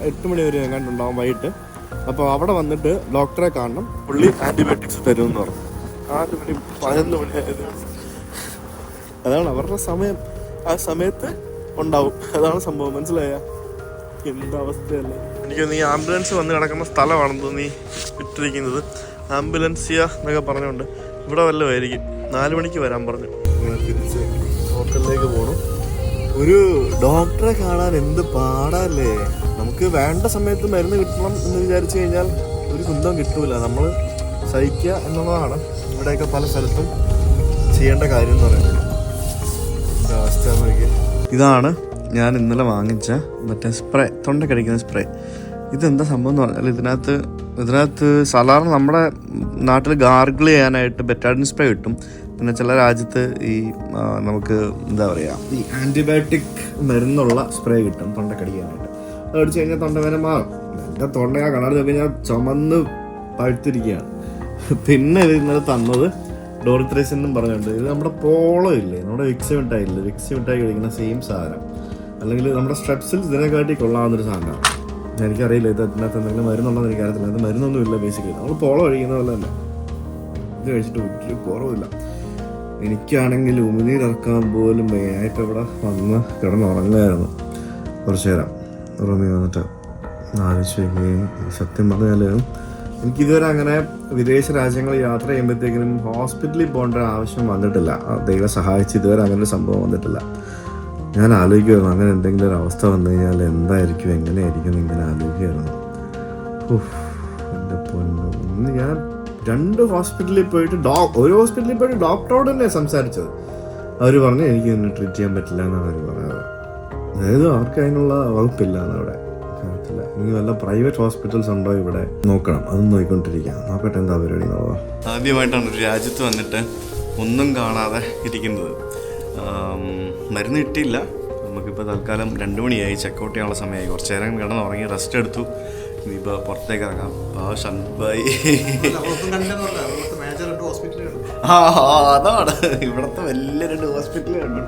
8 മണി വരെ കണ്ടുണ്ടാവും വൈകിട്ട്. അപ്പോൾ അവിടെ വന്നിട്ട് ഡോക്ടറെ കാണണം, പുള്ളി ആൻറ്റിബയോട്ടിക്സ് തരുമെന്ന് പറഞ്ഞു. 4 മണി 11 മണി ആയത്. അതാണ് അവരുടെ സമയം. ആ സമയത്ത് ഉണ്ടാവും. അതാണ് സംഭവം. മനസ്സിലായ എന്താ അവസ്ഥയല്ലേ? എനിക്ക് നീ ആംബുലൻസ് വന്ന് കിടക്കുന്ന സ്ഥലമാണെന്ന് നീ ഇട്ടിരിക്കുന്നത്. ആംബുലൻസിയ എന്നൊക്കെ പറഞ്ഞുകൊണ്ട് ഇവിടെ വല്ലതുമായിരിക്കും. 4 മണിക്ക് വരാൻ പറഞ്ഞു. തിരിച്ച് ഹോട്ടലിലേക്ക് പോകണം. ഒരു ഡോക്ടറെ കാണാൻ എന്ത് പാടല്ലേ. നമുക്ക് വേണ്ട സമയത്ത് മരുന്ന് കിട്ടണം എന്ന് വിചാരിച്ചു കഴിഞ്ഞാൽ ഒരു കുന്തം കിട്ടൂല. നമ്മൾ സഹിക്കുക എന്നുള്ളതാണ് ഇവിടെയൊക്കെ പല സ്ഥലത്തും ചെയ്യേണ്ട കാര്യം എന്ന് പറയുന്നത്. അവസ്ഥ നോക്കി. ഇതാണ് ഞാൻ ഇന്നലെ വാങ്ങിച്ച മറ്റേ സ്പ്രേ, തൊണ്ടക്കടിക്കുന്ന സ്പ്രേ. ഇതെന്താ സംഭവം എന്ന് പറഞ്ഞാൽ ഇതിനകത്ത് സാധാരണ നമ്മുടെ നാട്ടിൽ ഗാർഗിൾ ചെയ്യാനായിട്ട് ബെറ്റാഡിൻ സ്പ്രേ കിട്ടും. പിന്നെ ചില രാജ്യത്ത് ഈ നമുക്ക് എന്താ പറയുക, ഈ ആൻറ്റിബയോട്ടിക് മരുന്നുള്ള സ്പ്രേ കിട്ടും തൊണ്ടക്കടിക്കാനായിട്ട്. അത് അടിച്ച് കഴിഞ്ഞാൽ തൊണ്ടവേദന മാറും. എൻ്റെ തൊണ്ടയാ കണ്ണാടി നോക്കി ഞാൻ ചുമന്ന് പഴുത്തിരിക്കുകയാണ്. പിന്നെ ഇത് ഇന്നലെ തന്നത് ഡോറിത്രൈസിൻ എന്നും പറഞ്ഞുകൊണ്ട്. ഇത് നമ്മുടെ പോളോ ഇല്ലേ, നമ്മുടെ വിക്സ് മിഠായി ഇല്ലേ, വിക്സ് മിഠായി കഴിക്കുന്ന സെയിം സാധനം. അല്ലെങ്കിൽ നമ്മുടെ സ്ട്രെപ്സിൽ ഇതിനെക്കാട്ടി കൊള്ളാവുന്നൊരു സാധനമാണ്. എനിക്കറിയില്ല ഇത് ഇതിനകത്ത് എന്തെങ്കിലും മരുന്നുണ്ടോന്ന് എനിക്കറിയത്തില്ല. അത് മരുന്നൊന്നും ഇല്ല. ബേസിക്കലി നമ്മൾ പോളോ കഴിക്കുന്ന പോലെ തന്നെ ഇത് കഴിച്ചിട്ട് ഒരു കുറവില്ല. എനിക്കാണെങ്കിൽ ഉമിനീരിറക്കാൻ പോലും ഞാനിപ്പോൾ ഇവിടെ വന്ന് കിടന്നുറങ്ങുകയായിരുന്നു കുറച്ചു നേരം. ഉറങ്ങി വന്നിട്ട് ആലോചിച്ച് വയ്ക്കുകയും സത്യം പറഞ്ഞാൽ എനിക്കിതുവരെ അങ്ങനെ വിദേശ രാജ്യങ്ങളിൽ യാത്ര ചെയ്യുമ്പോഴത്തേക്കിനും ഹോസ്പിറ്റലിൽ പോകേണ്ട ആവശ്യം വന്നിട്ടില്ല. ദൈവം സഹായിച്ച് ഇതുവരെ അങ്ങനെ ഒരു സംഭവം വന്നിട്ടില്ല. ഞാൻ ആലോചിക്കുമായിരുന്നു അങ്ങനെ എന്തെങ്കിലും ഒരു അവസ്ഥ വന്നു കഴിഞ്ഞാൽ എന്തായിരിക്കും, എങ്ങനെയായിരിക്കും ഇങ്ങനെ ആലോചിക്കുമായിരുന്നു. എൻ്റെ പൊന്നു, ഞാൻ 2 ഹോസ്പിറ്റലിൽ പോയിട്ട് ഒരു ഹോസ്പിറ്റലിൽ പോയിട്ട് ഡോക്ടറോട് തന്നെ സംസാരിച്ചത്. അവർ പറഞ്ഞു എനിക്ക് ഇന്ന് ട്രീറ്റ് ചെയ്യാൻ പറ്റില്ല എന്നാണ് അവർ പറഞ്ഞത്. അതായത് അവർക്ക് അതിനുള്ള വകുപ്പില്ല എന്നവിടെ അറിയത്തില്ല. ഇനി വല്ല പ്രൈവറ്റ് ഹോസ്പിറ്റൽസ് ഉണ്ടോ ഇവിടെ നോക്കണം. അതും നോക്കിക്കൊണ്ടിരിക്കാം. നോക്കട്ടെ എന്താ പരിപാടി എന്നുള്ളത്. ആദ്യമായിട്ടാണ് ഒരു രാജ്യത്ത് വന്നിട്ട് ഒന്നും കാണാതെ ഇരിക്കുന്നത്. മരുന്ന് കിട്ടിയില്ല. നമുക്കിപ്പോൾ തൽക്കാലം 2 മണിയായി, ചെക്കൗട്ട് ചെയ്യാനുള്ള സമയമായി. കുറച്ച് നേരം കിടന്നുറങ്ങി റെസ്റ്റ് എടുത്തു. ഇനിയിപ്പോൾ പുറത്തേക്ക് ഇറങ്ങാം. ഷൺബായി അതാണ് ഇവിടുത്തെ വലിയ 2 ഹോസ്പിറ്റൽ കണ്ടു.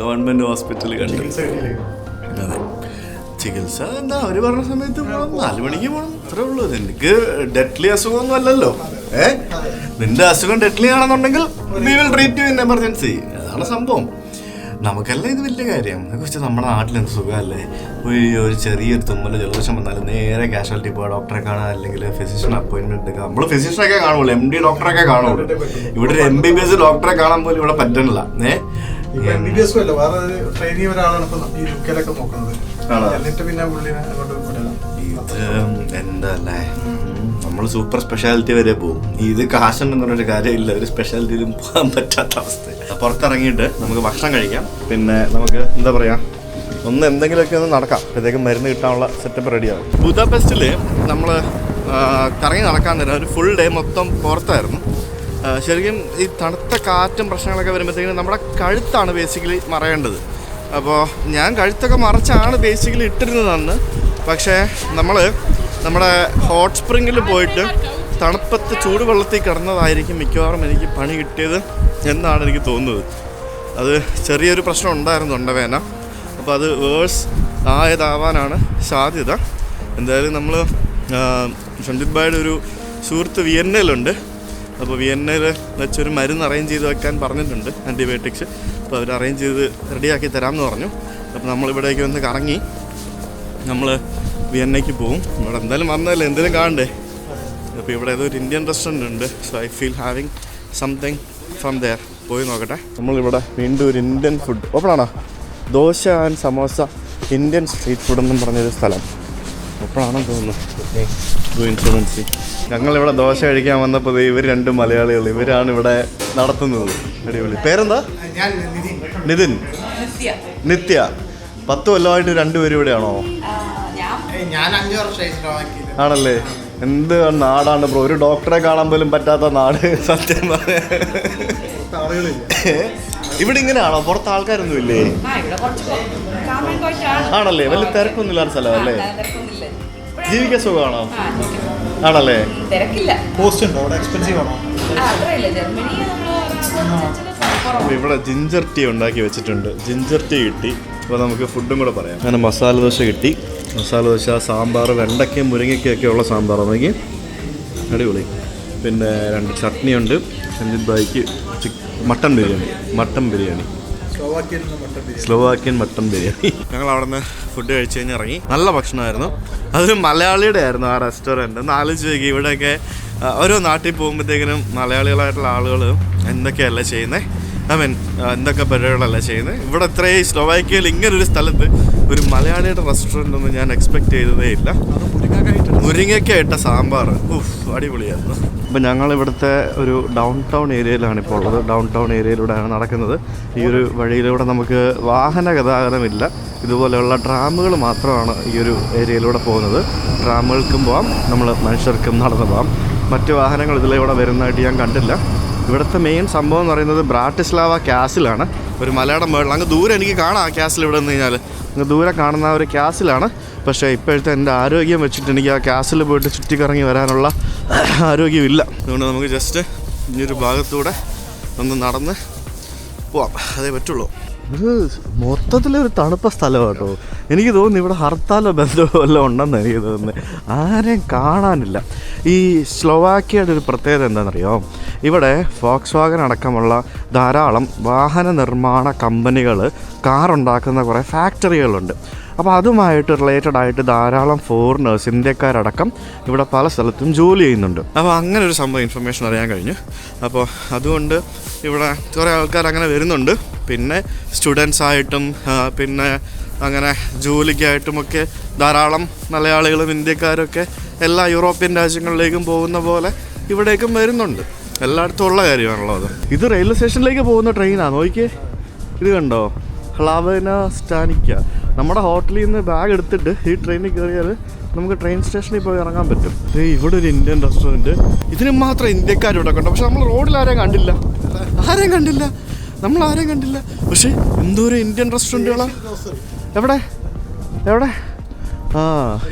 ഗവൺമെൻറ് ഹോസ്പിറ്റൽ കണ്ടു. അതെ, ചികിത്സ എന്താ അവർ പറഞ്ഞ സമയത്ത് പോകണം. 4 മണിക്ക് പോകണം, അത്രേ ഉള്ളൂ. എനിക്ക് ഡെഡ്ലി അസുഖമൊന്നും അല്ലല്ലോ. നിന്റെ അസുഖം ഡെഡ്ലി ആണെന്നുണ്ടെങ്കിൽ we will treat you in emergency. അതാണ് സംഭവം. നമുക്കല്ല ഇത് വലിയ കാര്യം. കുറിച്ച് നമ്മുടെ നാട്ടിൽ എന്ത് സുഖമല്ലേ. ഒരു ചെറിയൊരു തുമ്മൽ ജലദോഷം വന്നാലും നേരെ കാഷ്വാലിറ്റി പോയി ഡോക്ടറെ കാണാൻ, അല്ലെങ്കിൽ ഫിസിഷ്യൻ അപ്പോയിൻമെന്റ് എടുക്കുക. നമ്മൾ ഫിസിഷ്യനൊക്കെ കാണുള്ളൂ, MD ഡോക്ടറൊക്കെ കാണുള്ളൂ. ഇവിടെ ഒരു MBBS ഡോക്ടറെ കാണാൻ പോലും ഇവിടെ പറ്റണില്ല. എന്തല്ലേ, നമ്മൾ സൂപ്പർ സ്പെഷ്യാലിറ്റി വരെ പോകും. ഇത് കാശുണ്ടെന്ന് പറഞ്ഞൊരു കാര്യമില്ല. ഒരു സ്പെഷ്യാലിറ്റിയിലും പോകാൻ പറ്റാത്ത അവസ്ഥ. പുറത്തിറങ്ങിയിട്ട് നമുക്ക് ഭക്ഷണം കഴിക്കാം. പിന്നെ നമുക്ക് എന്താ പറയുക, എന്തെങ്കിലുമൊക്കെ ഒന്ന് നടക്കാം. അപ്പോഴത്തേക്കും മരുന്ന് കിട്ടാനുള്ള സെറ്റപ്പ് റെഡിയാകും. ബുദാപെസ്റ്റിൽ നമ്മൾ കറങ്ങി നടക്കാൻ തരാം. ഒരു ഫുൾ ഡേ മൊത്തം പുറത്തായിരുന്നു. ശരിക്കും ഈ തണുത്ത കാറ്റും പ്രശ്നങ്ങളൊക്കെ വരുമ്പോഴത്തേക്കും നമ്മുടെ കഴുത്താണ് ബേസിക്കലി മറയേണ്ടത്. അപ്പോൾ ഞാൻ കഴുത്തൊക്കെ മറച്ചാണ് ബേസിക്കലി ഇട്ടിരുന്നത് അന്ന്. പക്ഷേ നമ്മൾ നമ്മുടെ ഹോട്ട് സ്പ്രിങ്ങിൽ പോയിട്ട് തണുപ്പത്ത് ചൂടുവെള്ളത്തിൽ കിടന്നതായിരിക്കും മിക്കവാറും എനിക്ക് പണി കിട്ടിയത് എന്നാണ് എനിക്ക് തോന്നുന്നത്. അത് ചെറിയൊരു പ്രശ്നം ഉണ്ടായിരുന്നു തൊണ്ടവേദന. അപ്പോൾ അത് വേഴ്സ് ആയതാവാനാണ് സാധ്യത. എന്തായാലും നമ്മൾ ഷൺജിത് ഭായിയുടെ ഒരു സുഹൃത്ത് വിയന്നയിലുണ്ട്. അപ്പോൾ വിയന്നയിൽ വെച്ചൊരു മരുന്ന് അറേഞ്ച് ചെയ്ത് വെക്കാൻ പറഞ്ഞിട്ടുണ്ട്, ആൻറ്റിബയോട്ടിക്സ്. അപ്പോൾ അവർ അറേഞ്ച് ചെയ്ത് റെഡിയാക്കി തരാമെന്ന് പറഞ്ഞു. അപ്പോൾ നമ്മളിവിടേക്ക് വന്ന് കറങ്ങി നമ്മൾ വിയന്നയ്ക്ക് പോവും. ഇവിടെ എന്തായാലും വന്നതല്ലേ, എന്തെങ്കിലും കാണണ്ടേ. അപ്പോൾ ഇവിടെ ഏതോ ഒരു ഇന്ത്യൻ റെസ്റ്റോറൻറ്റ് ഉണ്ട്. So I feel having something from there. പോയി നോക്കട്ടെ. നമ്മളിവിടെ വീണ്ടും ഒരു ഇന്ത്യൻ ഫുഡ് ഓപ്പൺ ആണോ, dosa and samosa Indian street food എന്നും പറഞ്ഞൊരു സ്ഥലം. അപ്പോഴാണെന്ന് തോന്നുന്നു ഇൻഷുറൻസ്. ഞങ്ങളിവിടെ ദോശ കഴിക്കാൻ വന്നപ്പോൾ ഇവർ 2 മലയാളികൾ, ഇവരാണ് ഇവിടെ നടത്തുന്നത്. അടിപൊളി. പേരെന്താ? നിതിൻ. നിത്യ. 10 കൊല്ലമായിട്ട് 2 പേരും ഇവിടെയാണോ? ഞാൻ 5 വർഷമായി. ആണല്ലേ? എന്ത് നാടാണ് ബ്രോ, ഒരു ഡോക്ടറെ കാണാൻ പോലും പറ്റാത്ത നാട് സത്യം പറയാ. ഇവിടെ ഇങ്ങനെയാണോ? പുറത്ത് ആൾക്കാരൊന്നും ഇല്ലേ? ആണല്ലേ? വലിയ തിരക്കൊന്നും ഇല്ലാത്ത സ്ഥലമല്ലേ? ജീവിക്കാൻ സുഖമാണോ? ആണല്ലേ? പോസ്റ്റ് ഉണ്ടോ അവിടെ? എക്സ്പെൻസീവ് ആണോ? ഇവിടെ ജിഞ്ചർ ടീ ഉണ്ടാക്കി വെച്ചിട്ടുണ്ട്. ജിഞ്ചർ ടീ കിട്ടി. അപ്പോൾ നമുക്ക് ഫുഡും കൂടെ പറയാം. അങ്ങനെ മസാല ദോശ കിട്ടി. മസാല ദോശ, സാമ്പാർ, വെണ്ടയ്ക്കയും മുരിങ്ങയ്ക്കൊക്കെ ഉള്ള സാമ്പാർ നോക്കി അടിപൊളി. പിന്നെ 2 ചട്നിയുണ്ട്. രഞ്ജിത് ബായിക്ക് mutton biryani. Slovakian mutton biryani. ഞങ്ങൾ അവിടെ നിന്ന് ഫുഡ് കഴിച്ച് കഴിഞ്ഞ് ഇറങ്ങി. നല്ല ഭക്ഷണമായിരുന്നു. അതൊരു മലയാളിയുടെ ആയിരുന്നു ആ റെസ്റ്റോറൻറ്റ്. ഒന്ന് ആലോചിച്ച് നോക്കി, ഇവിടെയൊക്കെ ഓരോ നാട്ടിൽ പോകുമ്പോഴത്തേക്കിനും മലയാളികളായിട്ടുള്ള ആളുകൾ എന്തൊക്കെയല്ല ചെയ്യുന്നത്, എന്തൊക്കെ പരിപാടികളല്ല ചെയ്യുന്നത്. ഇവിടെ ഇത്രയും സ്ലോവാക്യയിൽ ഇങ്ങനൊരു സ്ഥലത്ത് ഒരു മലയാളിയുടെ റെസ്റ്റോറൻ്റ് ഒന്നും ഞാൻ എക്സ്പെക്റ്റ് ചെയ്തതേ ഇല്ല. മുരിങ്ങയ്ക്കായിട്ട സാമ്പാർ അടിപൊളിയായിരുന്നു. അപ്പം ഞങ്ങളിവിടുത്തെ ഒരു ഡൗൺ ടൗൺ ഏരിയയിലാണ് ഇപ്പോൾ ഉള്ളത്. ഡൗൺ ടൗൺ ഏരിയയിലൂടെയാണ് നടക്കുന്നത്. ഈ ഒരു വഴിയിലൂടെ നമുക്ക് വാഹന ഗതാഗതമില്ല. ഇതുപോലെയുള്ള ട്രാമുകൾ മാത്രമാണ് ഈ ഒരു ഏരിയയിലൂടെ പോകുന്നത്. ട്രാമുകൾക്കും പോകാം, നമ്മൾ മനുഷ്യർക്കും നടന്നു പോകാം. മറ്റ് വാഹനങ്ങൾ ഇതിലൂടെ വരുന്നതായിട്ട് ഞാൻ കണ്ടില്ല. ഇവിടുത്തെ മെയിൻ സംഭവം എന്ന് പറയുന്നത് ബ്രാറ്റിസ്ലാവ ക്യാസിലാണ്. ഒരു മലയുടെ മുകളിൽ അങ്ങ് ദൂരെ എനിക്ക് കാണാം. ആ ക്യാസിൽ ഇവിടെ നിന്ന് കഴിഞ്ഞാൽ അങ്ങ് ദൂരെ കാണുന്ന ഒരു ക്യാസിലാണ്. പക്ഷേ ഇപ്പോഴത്തെ എൻ്റെ ആരോഗ്യം വെച്ചിട്ട് എനിക്ക് ആ ക്യാസിൽ പോയിട്ട് ചുറ്റിക്കറങ്ങി വരാനുള്ള ആരോഗ്യമില്ല. അതുകൊണ്ട് നമുക്ക് ജസ്റ്റ് ഇനിയൊരു ഭാഗത്തൂടെ ഒന്ന് നടന്ന് പോവാം, അതേ പറ്റുള്ളൂ. ഇത് മൊത്തത്തിലൊരു തണുപ്പ സ്ഥലമാണ് കേട്ടോ. എനിക്ക് തോന്നുന്നു ഇവിടെ ഹർത്താലോ ബന്ധമോ എല്ലാം ഉണ്ടെന്ന് എനിക്ക് തോന്നുന്നത്. ആരെയും കാണാനില്ല. ഈ സ്ലോവാക്യയുടെ ഒരു പ്രത്യേകത എന്താണെന്നറിയോ? ഇവിടെ ഫോക്സ് വാഗൻ അടക്കമുള്ള ധാരാളം വാഹന നിർമ്മാണ കമ്പനികൾ, കാറുണ്ടാക്കുന്ന കുറേ ഫാക്ടറികളുണ്ട്. അപ്പോൾ അതുമായിട്ട് റിലേറ്റഡ് ആയിട്ട് ധാരാളം ഫോറിനേഴ്സ്, ഇന്ത്യക്കാരടക്കം ഇവിടെ പല സ്ഥലത്തും ജോലി ചെയ്യുന്നുണ്ട്. അപ്പോൾ അങ്ങനെ ഒരു സംഭവം ഇൻഫർമേഷൻ അറിയാൻ കഴിഞ്ഞു. അപ്പോൾ അതുകൊണ്ട് ഇവിടെ കുറേ ആൾക്കാർ അങ്ങനെ വരുന്നുണ്ട്. പിന്നെ സ്റ്റുഡൻസായിട്ടും പിന്നെ അങ്ങനെ ജോലിക്കായിട്ടുമൊക്കെ ധാരാളം മലയാളികളും ഇന്ത്യക്കാരൊക്കെ എല്ലാ യൂറോപ്യൻ രാജ്യങ്ങളിലേക്കും പോകുന്ന പോലെ ഇവിടേക്കും വരുന്നുണ്ട്. എല്ലായിടത്തും ഉള്ള കാര്യമാണല്ലോ അത്. ഇത് റെയിൽവേ സ്റ്റേഷനിലേക്ക് പോകുന്ന ട്രെയിനാണ്. നോക്കിയേ, ഇത് കണ്ടോ? ഹ്ലാവന സ്റ്റാനിക്ക. നമ്മുടെ ഹോട്ടലിൽ നിന്ന് ബാഗ് എടുത്തിട്ട് ഈ ട്രെയിനിൽ കയറിയാൽ നമുക്ക് ട്രെയിൻ സ്റ്റേഷനിൽ പോയി ഇറങ്ങാൻ പറ്റും. ഇവിടെ ഒരു ഇന്ത്യൻ റെസ്റ്റോറൻറ്റ്. ഇതിന് മാത്രം ഇന്ത്യക്കാരിവിടെ കണ്ടു. പക്ഷെ നമ്മൾ റോഡിൽ ആരെയും കണ്ടില്ല. നമ്മൾ ആരെയും കണ്ടില്ല. പക്ഷേ എന്തോരം ഇന്ത്യൻ റെസ്റ്റോറൻറ്റുകളാണ്. എവിടെ?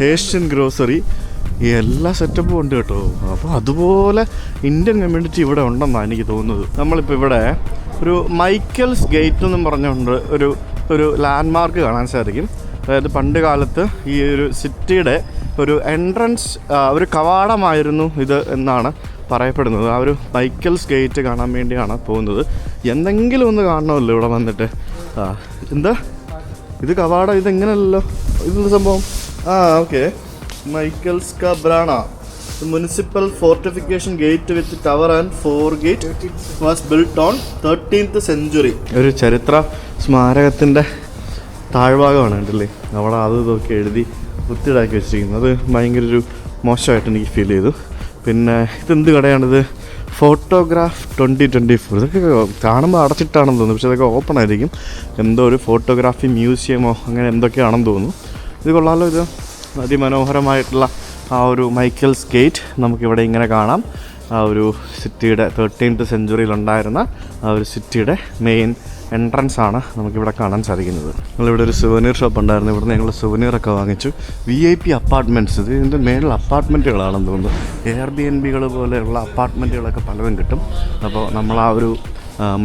Asian grocery. എല്ലാ സെറ്റപ്പും ഉണ്ട് കേട്ടോ. അപ്പോൾ അതുപോലെ ഇന്ത്യൻ കമ്മ്യൂണിറ്റി ഇവിടെ ഉണ്ടെന്നാണ് എനിക്ക് തോന്നുന്നത്. നമ്മളിപ്പോൾ ഇവിടെ ഒരു മൈക്കൽസ് ഗേറ്റ് എന്നും പറഞ്ഞുകൊണ്ട് ഒരു ലാൻഡ്മാർക്ക് കാണാൻ സാധിക്കും. അതായത് പണ്ട് കാലത്ത് ഈ ഒരു സിറ്റിയുടെ ഒരു എൻട്രൻസ്, ഒരു കവാടമായിരുന്നു ഇത് എന്നാണ് പറയപ്പെടുന്നത്. ആ ഒരു മൈക്കൽസ് ഗേറ്റ് കാണാൻ വേണ്ടിയാണ് പോകുന്നത്. എന്തെങ്കിലും ഒന്ന് കാണണമല്ലോ ഇവിടെ വന്നിട്ട്. എന്താ ഇത് കവാടം? ഇതെങ്ങനെയല്ലോ, ഇതെന്ത് സംഭവം? ഓക്കെ, മൈക്കൽസ് കബ്രാണ municipal fortification gate with tower and 4 gate was built on 13th century. ഒരു ചരിത്ര സ്മാരകത്തിൻ്റെ താഴ്ഭാഗമാണ് കണ്ടല്ലേ അവിടെ. അത് ഇതൊക്കെ എഴുതി വൃത്തിയിടാക്കി വെച്ചിരിക്കുന്നത്. അത് ഭയങ്കര ഒരു മോശമായിട്ട് എനിക്ക് ഫീൽ ചെയ്തു. പിന്നെ ഇതെന്ത് കടയാണിത്? ഫോട്ടോഗ്രാഫ് 2024. ഇതൊക്കെ കാണുമ്പോൾ അടച്ചിട്ടാണെന്ന് തോന്നുന്നു, പക്ഷേ ഇതൊക്കെ ഓപ്പൺ ആയിരിക്കും. എന്തോ ഒരു ഫോട്ടോഗ്രാഫി മ്യൂസിയമോ അങ്ങനെ എന്തൊക്കെയാണെന്ന് തോന്നുന്നു. ഇത് കൊള്ളാമല്ലോ. ഇത് അതിമനോഹരമായിട്ടുള്ള ആ ഒരു മൈക്കൽസ് ഗേറ്റ് നമുക്കിവിടെ ഇങ്ങനെ കാണാം. ആ ഒരു സിറ്റിയുടെ 13th century ഉണ്ടായിരുന്ന ആ ഒരു സിറ്റിയുടെ മെയിൻ എൻട്രൻസ് ആണ് നമുക്കിവിടെ കാണാൻ സാധിക്കുന്നത്. ഞങ്ങളിവിടെ ഒരു സുവനീർ ഷോപ്പ് ഉണ്ടായിരുന്നു. ഇവിടുന്ന് ഞങ്ങൾ സുവനീറൊക്കെ വാങ്ങിച്ചു. VIP apartments. ഇത് ഇതിൻ്റെ മേളിൽ അപ്പാർട്ട്മെൻറ്റുകളാണെന്ന് തോന്നുന്നു. Airbnb പോലെയുള്ള അപ്പാർട്ട്മെൻറ്റുകളൊക്കെ പലതും കിട്ടും. അപ്പോൾ നമ്മൾ ആ ഒരു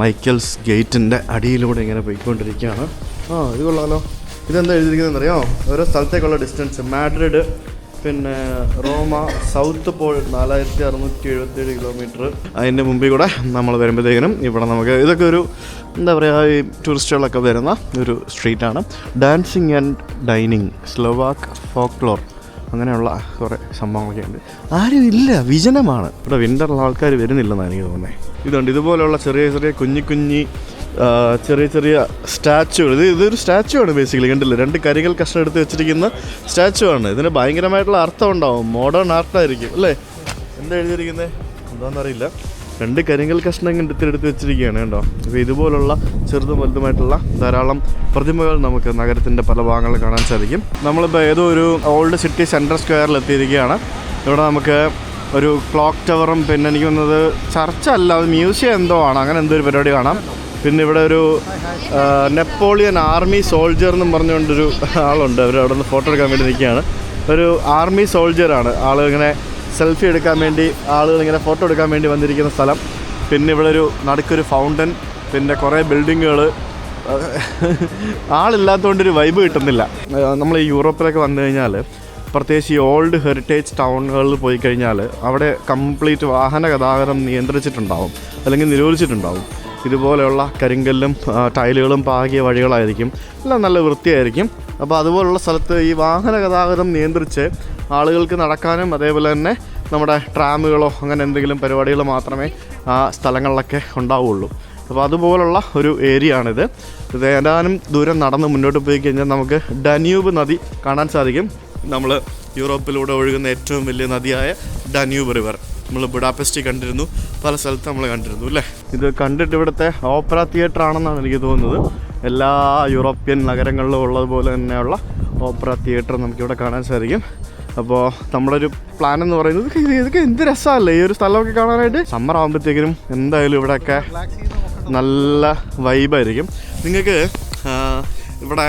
മൈക്കൽസ് ഗേറ്റിൻ്റെ അടിയിലൂടെ ഇങ്ങനെ പോയിക്കൊണ്ടിരിക്കുകയാണ്. ഇത് കൊള്ളാമല്ലോ. ഇതെന്താ എഴുതിയിരിക്കുന്നതെന്ന് അറിയാമോ? ഓരോ സ്ഥലത്തേക്കുള്ള ഡിസ്റ്റൻസ്. മാഡ്രിഡ്, പിന്നെ റോമ, സൗത്ത് പോൾ 4677 കിലോമീറ്റർ. അതിൻ്റെ മുമ്പിൽ കൂടെ നമ്മൾ വരുമ്പോഴത്തേക്കിനും ഇവിടെ നമുക്ക് ഇതൊക്കെ ഒരു എന്താ പറയുക, ഈ ടൂറിസ്റ്റുകളൊക്കെ വരുന്ന ഒരു സ്ട്രീറ്റാണ്. Dancing and dining, Slovak folklore, അങ്ങനെയുള്ള കുറേ സംഭവങ്ങളൊക്കെ ഉണ്ട്. ആരും ഇല്ല, വിജനമാണ്. ഇവിടെ വിൻ്ററിൽ ആൾക്കാർ വരുന്നില്ലെന്നാണ് എനിക്ക് തോന്നുന്നത്. ഇതുണ്ട്, ഇതുപോലെയുള്ള ചെറിയ ചെറിയ കുഞ്ഞി ചെറിയ ചെറിയ സ്റ്റാച്ചുകൾ. ഇതൊരു സ്റ്റാച്ചു ആണ് ബേസിക്കലി, കണ്ടില്ലേ? 2 കരികൾ കഷ്ണം എടുത്ത് വെച്ചിരിക്കുന്ന സ്റ്റാച്ചു ആണ്. ഇതിന് ഭയങ്കരമായിട്ടുള്ള അർത്ഥം ഉണ്ടാവും, മോഡേൺ ആർട്ടായിരിക്കും അല്ലേ? എന്താ എഴുതിയിരിക്കുന്നത് എന്താണെന്നറിയില്ല. 2 കരിങ്കൽ കഷ്ണം എടുത്ത് വെച്ചിരിക്കുകയാണ് കേട്ടോ. അപ്പോൾ ഇതുപോലുള്ള ചെറുതും വലുതുമായിട്ടുള്ള ധാരാളം പ്രതിമകൾ നമുക്ക് നഗരത്തിൻ്റെ പല ഭാഗങ്ങളിൽ കാണാൻ സാധിക്കും. നമ്മളിപ്പോൾ ഏതോ ഒരു ഓൾഡ് സിറ്റി സെൻട്രൽ സ്ക്വയറിൽ എത്തിയിരിക്കുകയാണ്. ഇവിടെ നമുക്ക് ഒരു ക്ലോക്ക് ടവറും പിന്നെ എനിക്ക് തോന്നുന്നത് ചർച്ചല്ല, അത് മ്യൂസിയം എന്തോ ആണ്, അങ്ങനെ എന്തോ ഒരു പരിപാടി കാണാം. പിന്നെ ഇവിടെ ഒരു നെപ്പോളിയൻ ആർമി സോൾജർ എന്നും പറഞ്ഞുകൊണ്ടൊരു ആളുണ്ട്. അവർ അവിടെ നിന്ന് ഫോട്ടോ എടുക്കാൻ വേണ്ടി നിൽക്കുകയാണ്. ഒരു ആർമി സോൾജറാണ് ആളിങ്ങനെ സെൽഫി എടുക്കാൻ വേണ്ടി, ആളുകളിങ്ങനെ ഫോട്ടോ എടുക്കാൻ വേണ്ടി വന്നിരിക്കുന്ന സ്ഥലം. പിന്നെ ഇവിടെ ഒരു നടുക്കൊരു ഫൗണ്ടൻ, പിന്നെ കുറേ ബിൽഡിങ്ങുകൾ. ആളില്ലാത്തതുകൊണ്ടൊരു വൈബ് കിട്ടുന്നില്ല. നമ്മൾ ഈ യൂറോപ്പിലൊക്കെ വന്നു കഴിഞ്ഞാൽ, പ്രത്യേകിച്ച് ഈ ഓൾഡ് ഹെറിറ്റേജ് ടൗണുകളിൽ പോയി കഴിഞ്ഞാൽ അവിടെ കംപ്ലീറ്റ് വാഹന ഗതാഗതം നിയന്ത്രിച്ചിട്ടുണ്ടാവും, അല്ലെങ്കിൽ നിരോധിച്ചിട്ടുണ്ടാവും. ഇതുപോലെയുള്ള കരിങ്കല്ലും ടൈലുകളും പാകിയ വഴികളായിരിക്കും, എല്ലാം നല്ല വൃത്തിയായിരിക്കും. അപ്പോൾ അതുപോലുള്ള സ്ഥലത്ത് ഈ വാഹന ഗതാഗതം നിയന്ത്രിച്ച് ആളുകൾക്ക് നടക്കാനും അതേപോലെ തന്നെ നമ്മുടെ ട്രാമുകളോ അങ്ങനെ എന്തെങ്കിലും പരിപാടികൾ മാത്രമേ ആ സ്ഥലങ്ങളിലൊക്കെ ഉണ്ടാവുള്ളൂ. അപ്പോൾ അതുപോലുള്ള ഒരു ഏരിയ ആണിത്. ഇത് ഏതാനും ദൂരം നടന്ന് മുന്നോട്ട് പോയി കഴിഞ്ഞാൽ നമുക്ക് ഡന്യൂബ് നദി കാണാൻ സാധിക്കും. നമ്മൾ യൂറോപ്പിലൂടെ ഒഴുകുന്ന ഏറ്റവും വലിയ നദിയായ ഡന്യൂബ് റിവർ നമ്മൾ ബുഡാപെസ്റ്റിൽ കണ്ടിരുന്നു, പല സ്ഥലത്ത് നമ്മൾ കണ്ടിരുന്നു അല്ലേ? ഇത് കണ്ടിട്ട് ഇവിടുത്തെ ഓപ്പറ തിയേറ്റർ ആണെന്നാണ് എനിക്ക് തോന്നുന്നത്. എല്ലാ യൂറോപ്യൻ നഗരങ്ങളിലും ഉള്ളതുപോലെ തന്നെയുള്ള ഓപ്പറ തിയേറ്റർ നമുക്കിവിടെ കാണാൻ സാധിക്കും. അപ്പോൾ നമ്മുടെ ഒരു പ്ലാൻ എന്ന് പറയുന്നത് ഇതൊക്കെ എന്ത് രസമല്ലേ ഈ ഒരു സ്ഥലമൊക്കെ കാണാനായിട്ട്. സമ്മർ ആകുമ്പോഴത്തേക്കിനും എന്തായാലും ഇവിടെയൊക്കെ നല്ല വൈബായിരിക്കും. നിങ്ങൾക്ക് ഇവിടെ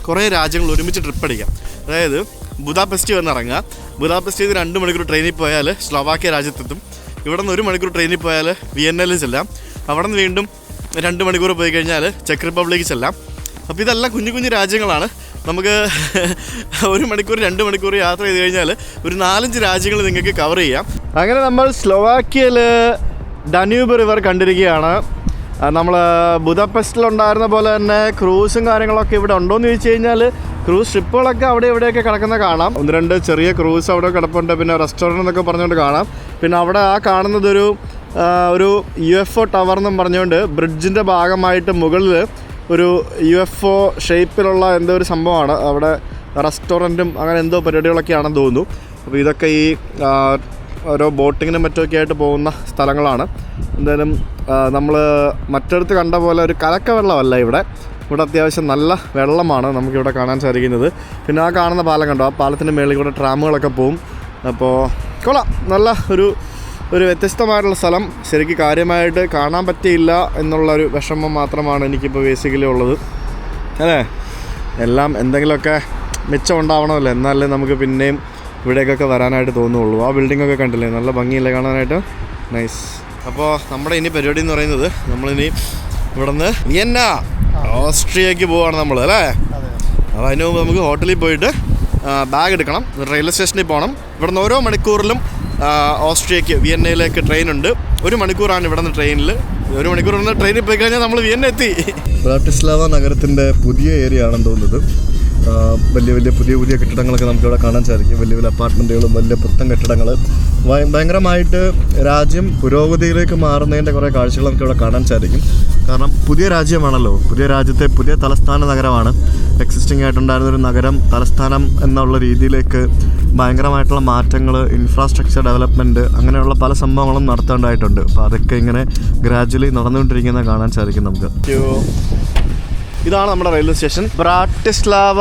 കുറേ രാജ്യങ്ങൾ ഒരുമിച്ച് ട്രിപ്പ് അടിക്കാം. അതായത് ബുദാപെസ്റ്റ് വന്നിറങ്ങുക, ബുദാപെസ്റ്റ് ചെയ്ത് 2 മണിക്കൂർ ട്രെയിനിൽ പോയാൽ സ്ലോവാക്യ രാജ്യത്തെത്തും. ഇവിടെ നിന്ന് 1 മണിക്കൂർ ട്രെയിനിൽ പോയാൽ വിയന്നയിൽ ചെല്ലാം. അവിടെ നിന്ന് വീണ്ടും 2 മണിക്കൂർ പോയി കഴിഞ്ഞാൽ ചെക്ക് റിപ്പബ്ലിക്കിൽ ചെല്ലാം. അപ്പോൾ ഇതെല്ലാം കുഞ്ഞു കുഞ്ഞു രാജ്യങ്ങളാണ്. നമുക്ക് 1 മണിക്കൂർ 2 മണിക്കൂർ യാത്ര ചെയ്ത് കഴിഞ്ഞാൽ ഒരു 4-5 രാജ്യങ്ങൾ നിങ്ങൾക്ക് കവർ ചെയ്യാം. അങ്ങനെ നമ്മൾ സ്ലോവാക്യയിൽ ഡന്യൂബ് റിവർ കണ്ടിരിക്കുകയാണ്. നമ്മൾ ബുദാപെസ്റ്റിലുണ്ടായിരുന്ന പോലെ തന്നെ ക്രൂസും കാര്യങ്ങളൊക്കെ ഇവിടെ ഉണ്ടോയെന്ന് ചോദിച്ചു കഴിഞ്ഞാൽ ക്രൂസ് ഷിപ്പുകളൊക്കെ അവിടെ ഇവിടെയൊക്കെ കിടക്കുന്ന കാണാം. 1-2 ചെറിയ ക്രൂസ് അവിടെ കിടപ്പുണ്ട്. പിന്നെ റെസ്റ്റോറൻറ്റ് എന്നൊക്കെ പറഞ്ഞുകൊണ്ട് കാണാം. പിന്നെ അവിടെ ആ കാണുന്നതൊരു UFO ടവർ എന്നും പറഞ്ഞുകൊണ്ട് ബ്രിഡ്ജിൻ്റെ ഭാഗമായിട്ട് മുകളിൽ ഒരു UFO ഷേപ്പിലുള്ള എന്തോ ഒരു സംഭവമാണ്. അവിടെ റെസ്റ്റോറൻറ്റും അങ്ങനെ എന്തോ പരിപാടികളൊക്കെയാണെന്ന് തോന്നുന്നു. അപ്പോൾ ഇതൊക്കെ ഈ ഓരോ ബോട്ടിങ്ങിനും മറ്റുമൊക്കെ ആയിട്ട് പോകുന്ന സ്ഥലങ്ങളാണ്. എന്തായാലും നമ്മൾ മറ്റടുത്ത് കണ്ട പോലെ ഒരു കലക്ക വെള്ളമല്ല ഇവിടെ. ഇവിടെ അത്യാവശ്യം നല്ല വെള്ളമാണ് നമുക്കിവിടെ കാണാൻ സാധിക്കുന്നത്. പിന്നെ ആ കാണുന്ന പാലം കണ്ടോ, ആ പാലത്തിൻ്റെ മേളിൽ കൂടെ ട്രാമുകളൊക്കെ പോവും. അപ്പോൾ കൊള്ളാം, നല്ല ഒരു വ്യത്യസ്തമായിട്ടുള്ള സ്ഥലം. ശരിക്കും കാര്യമായിട്ട് കാണാൻ പറ്റിയില്ല എന്നുള്ളൊരു വിഷമം മാത്രമാണ് എനിക്കിപ്പോൾ ബേസിക്കലി ഉള്ളത്. അല്ലേ, എല്ലാം എന്തെങ്കിലുമൊക്കെ മിച്ചം ഉണ്ടാവണമല്ലോ, എന്നാലേ നമുക്ക് പിന്നെയും ഇവിടേക്കൊക്കെ വരാനായിട്ട് തോന്നുള്ളൂ. ആ ബിൽഡിങ്ങൊക്കെ കണ്ടില്ലേ, നല്ല ഭംഗിയില്ലേ കാണാനായിട്ട്, നൈസ്. അപ്പോൾ നമ്മുടെ ഇനി പരിപാടി എന്ന് പറയുന്നത് നമ്മളിനി ഇവിടെ നിന്ന് വിയന്ന ഓസ്ട്രിയക്ക് പോവാണ് നമ്മൾ അല്ലേ. അപ്പോൾ അതിന് മുമ്പ് നമുക്ക് ഹോട്ടലിൽ പോയിട്ട് ബാഗ് എടുക്കണം, റെയിൽവേ സ്റ്റേഷനിൽ പോകണം. ഇവിടെ നിന്ന് ഓരോ മണിക്കൂറിലും ഓസ്ട്രിയക്ക് വിയന്നയിലേക്ക് ട്രെയിനുണ്ട്. 1 മണിക്കൂറാണ് ഇവിടെ നിന്ന് ട്രെയിനിൽ. 1 മണിക്കൂർ നിന്ന് ട്രെയിനിൽ പോയി കഴിഞ്ഞാൽ നമ്മൾ വിയന്ന എത്തി. ബ്രാറ്റിസ്ലാവ നഗരത്തിൻ്റെ പുതിയ ഏരിയ ആണെന്ന് തോന്നുന്നത്. വലിയ പുതിയ കെട്ടിടങ്ങളൊക്കെ നമുക്കിവിടെ കാണാൻ സാധിക്കും. വലിയ അപ്പാർട്ട്മെൻറ്റുകളും വലിയ പുത്തൻ കെട്ടിടങ്ങൾ. ഭയങ്കരമായിട്ട് രാജ്യം പുരോഗതിയിലേക്ക് മാറുന്നതിൻ്റെ കുറേ കാഴ്ചകൾ നമുക്കിവിടെ കാണാൻ സാധിക്കും. കാരണം പുതിയ രാജ്യമാണല്ലോ, പുതിയ രാജ്യത്തെ പുതിയ തലസ്ഥാന നഗരമാണ്. എക്സിസ്റ്റിംഗ് ആയിട്ടുണ്ടായിരുന്നൊരു നഗരം തലസ്ഥാനം എന്നുള്ള രീതിയിലേക്ക് ഭയങ്കരമായിട്ടുള്ള മാറ്റങ്ങൾ, ഇൻഫ്രാസ്ട്രക്ചർ ഡെവലപ്മെൻറ്റ്, അങ്ങനെയുള്ള പല സംഭവങ്ങളും നടത്തേണ്ടതായിട്ടുണ്ട്. അപ്പോൾ അതൊക്കെ ഇങ്ങനെ ഗ്രാജുവലി നടന്നുകൊണ്ടിരിക്കുന്നത് കാണാൻ സാധിക്കും നമുക്ക്. ഇതാണ് നമ്മുടെ റെയിൽവേ സ്റ്റേഷൻ. ബ്രാറ്റിസ്ലാവ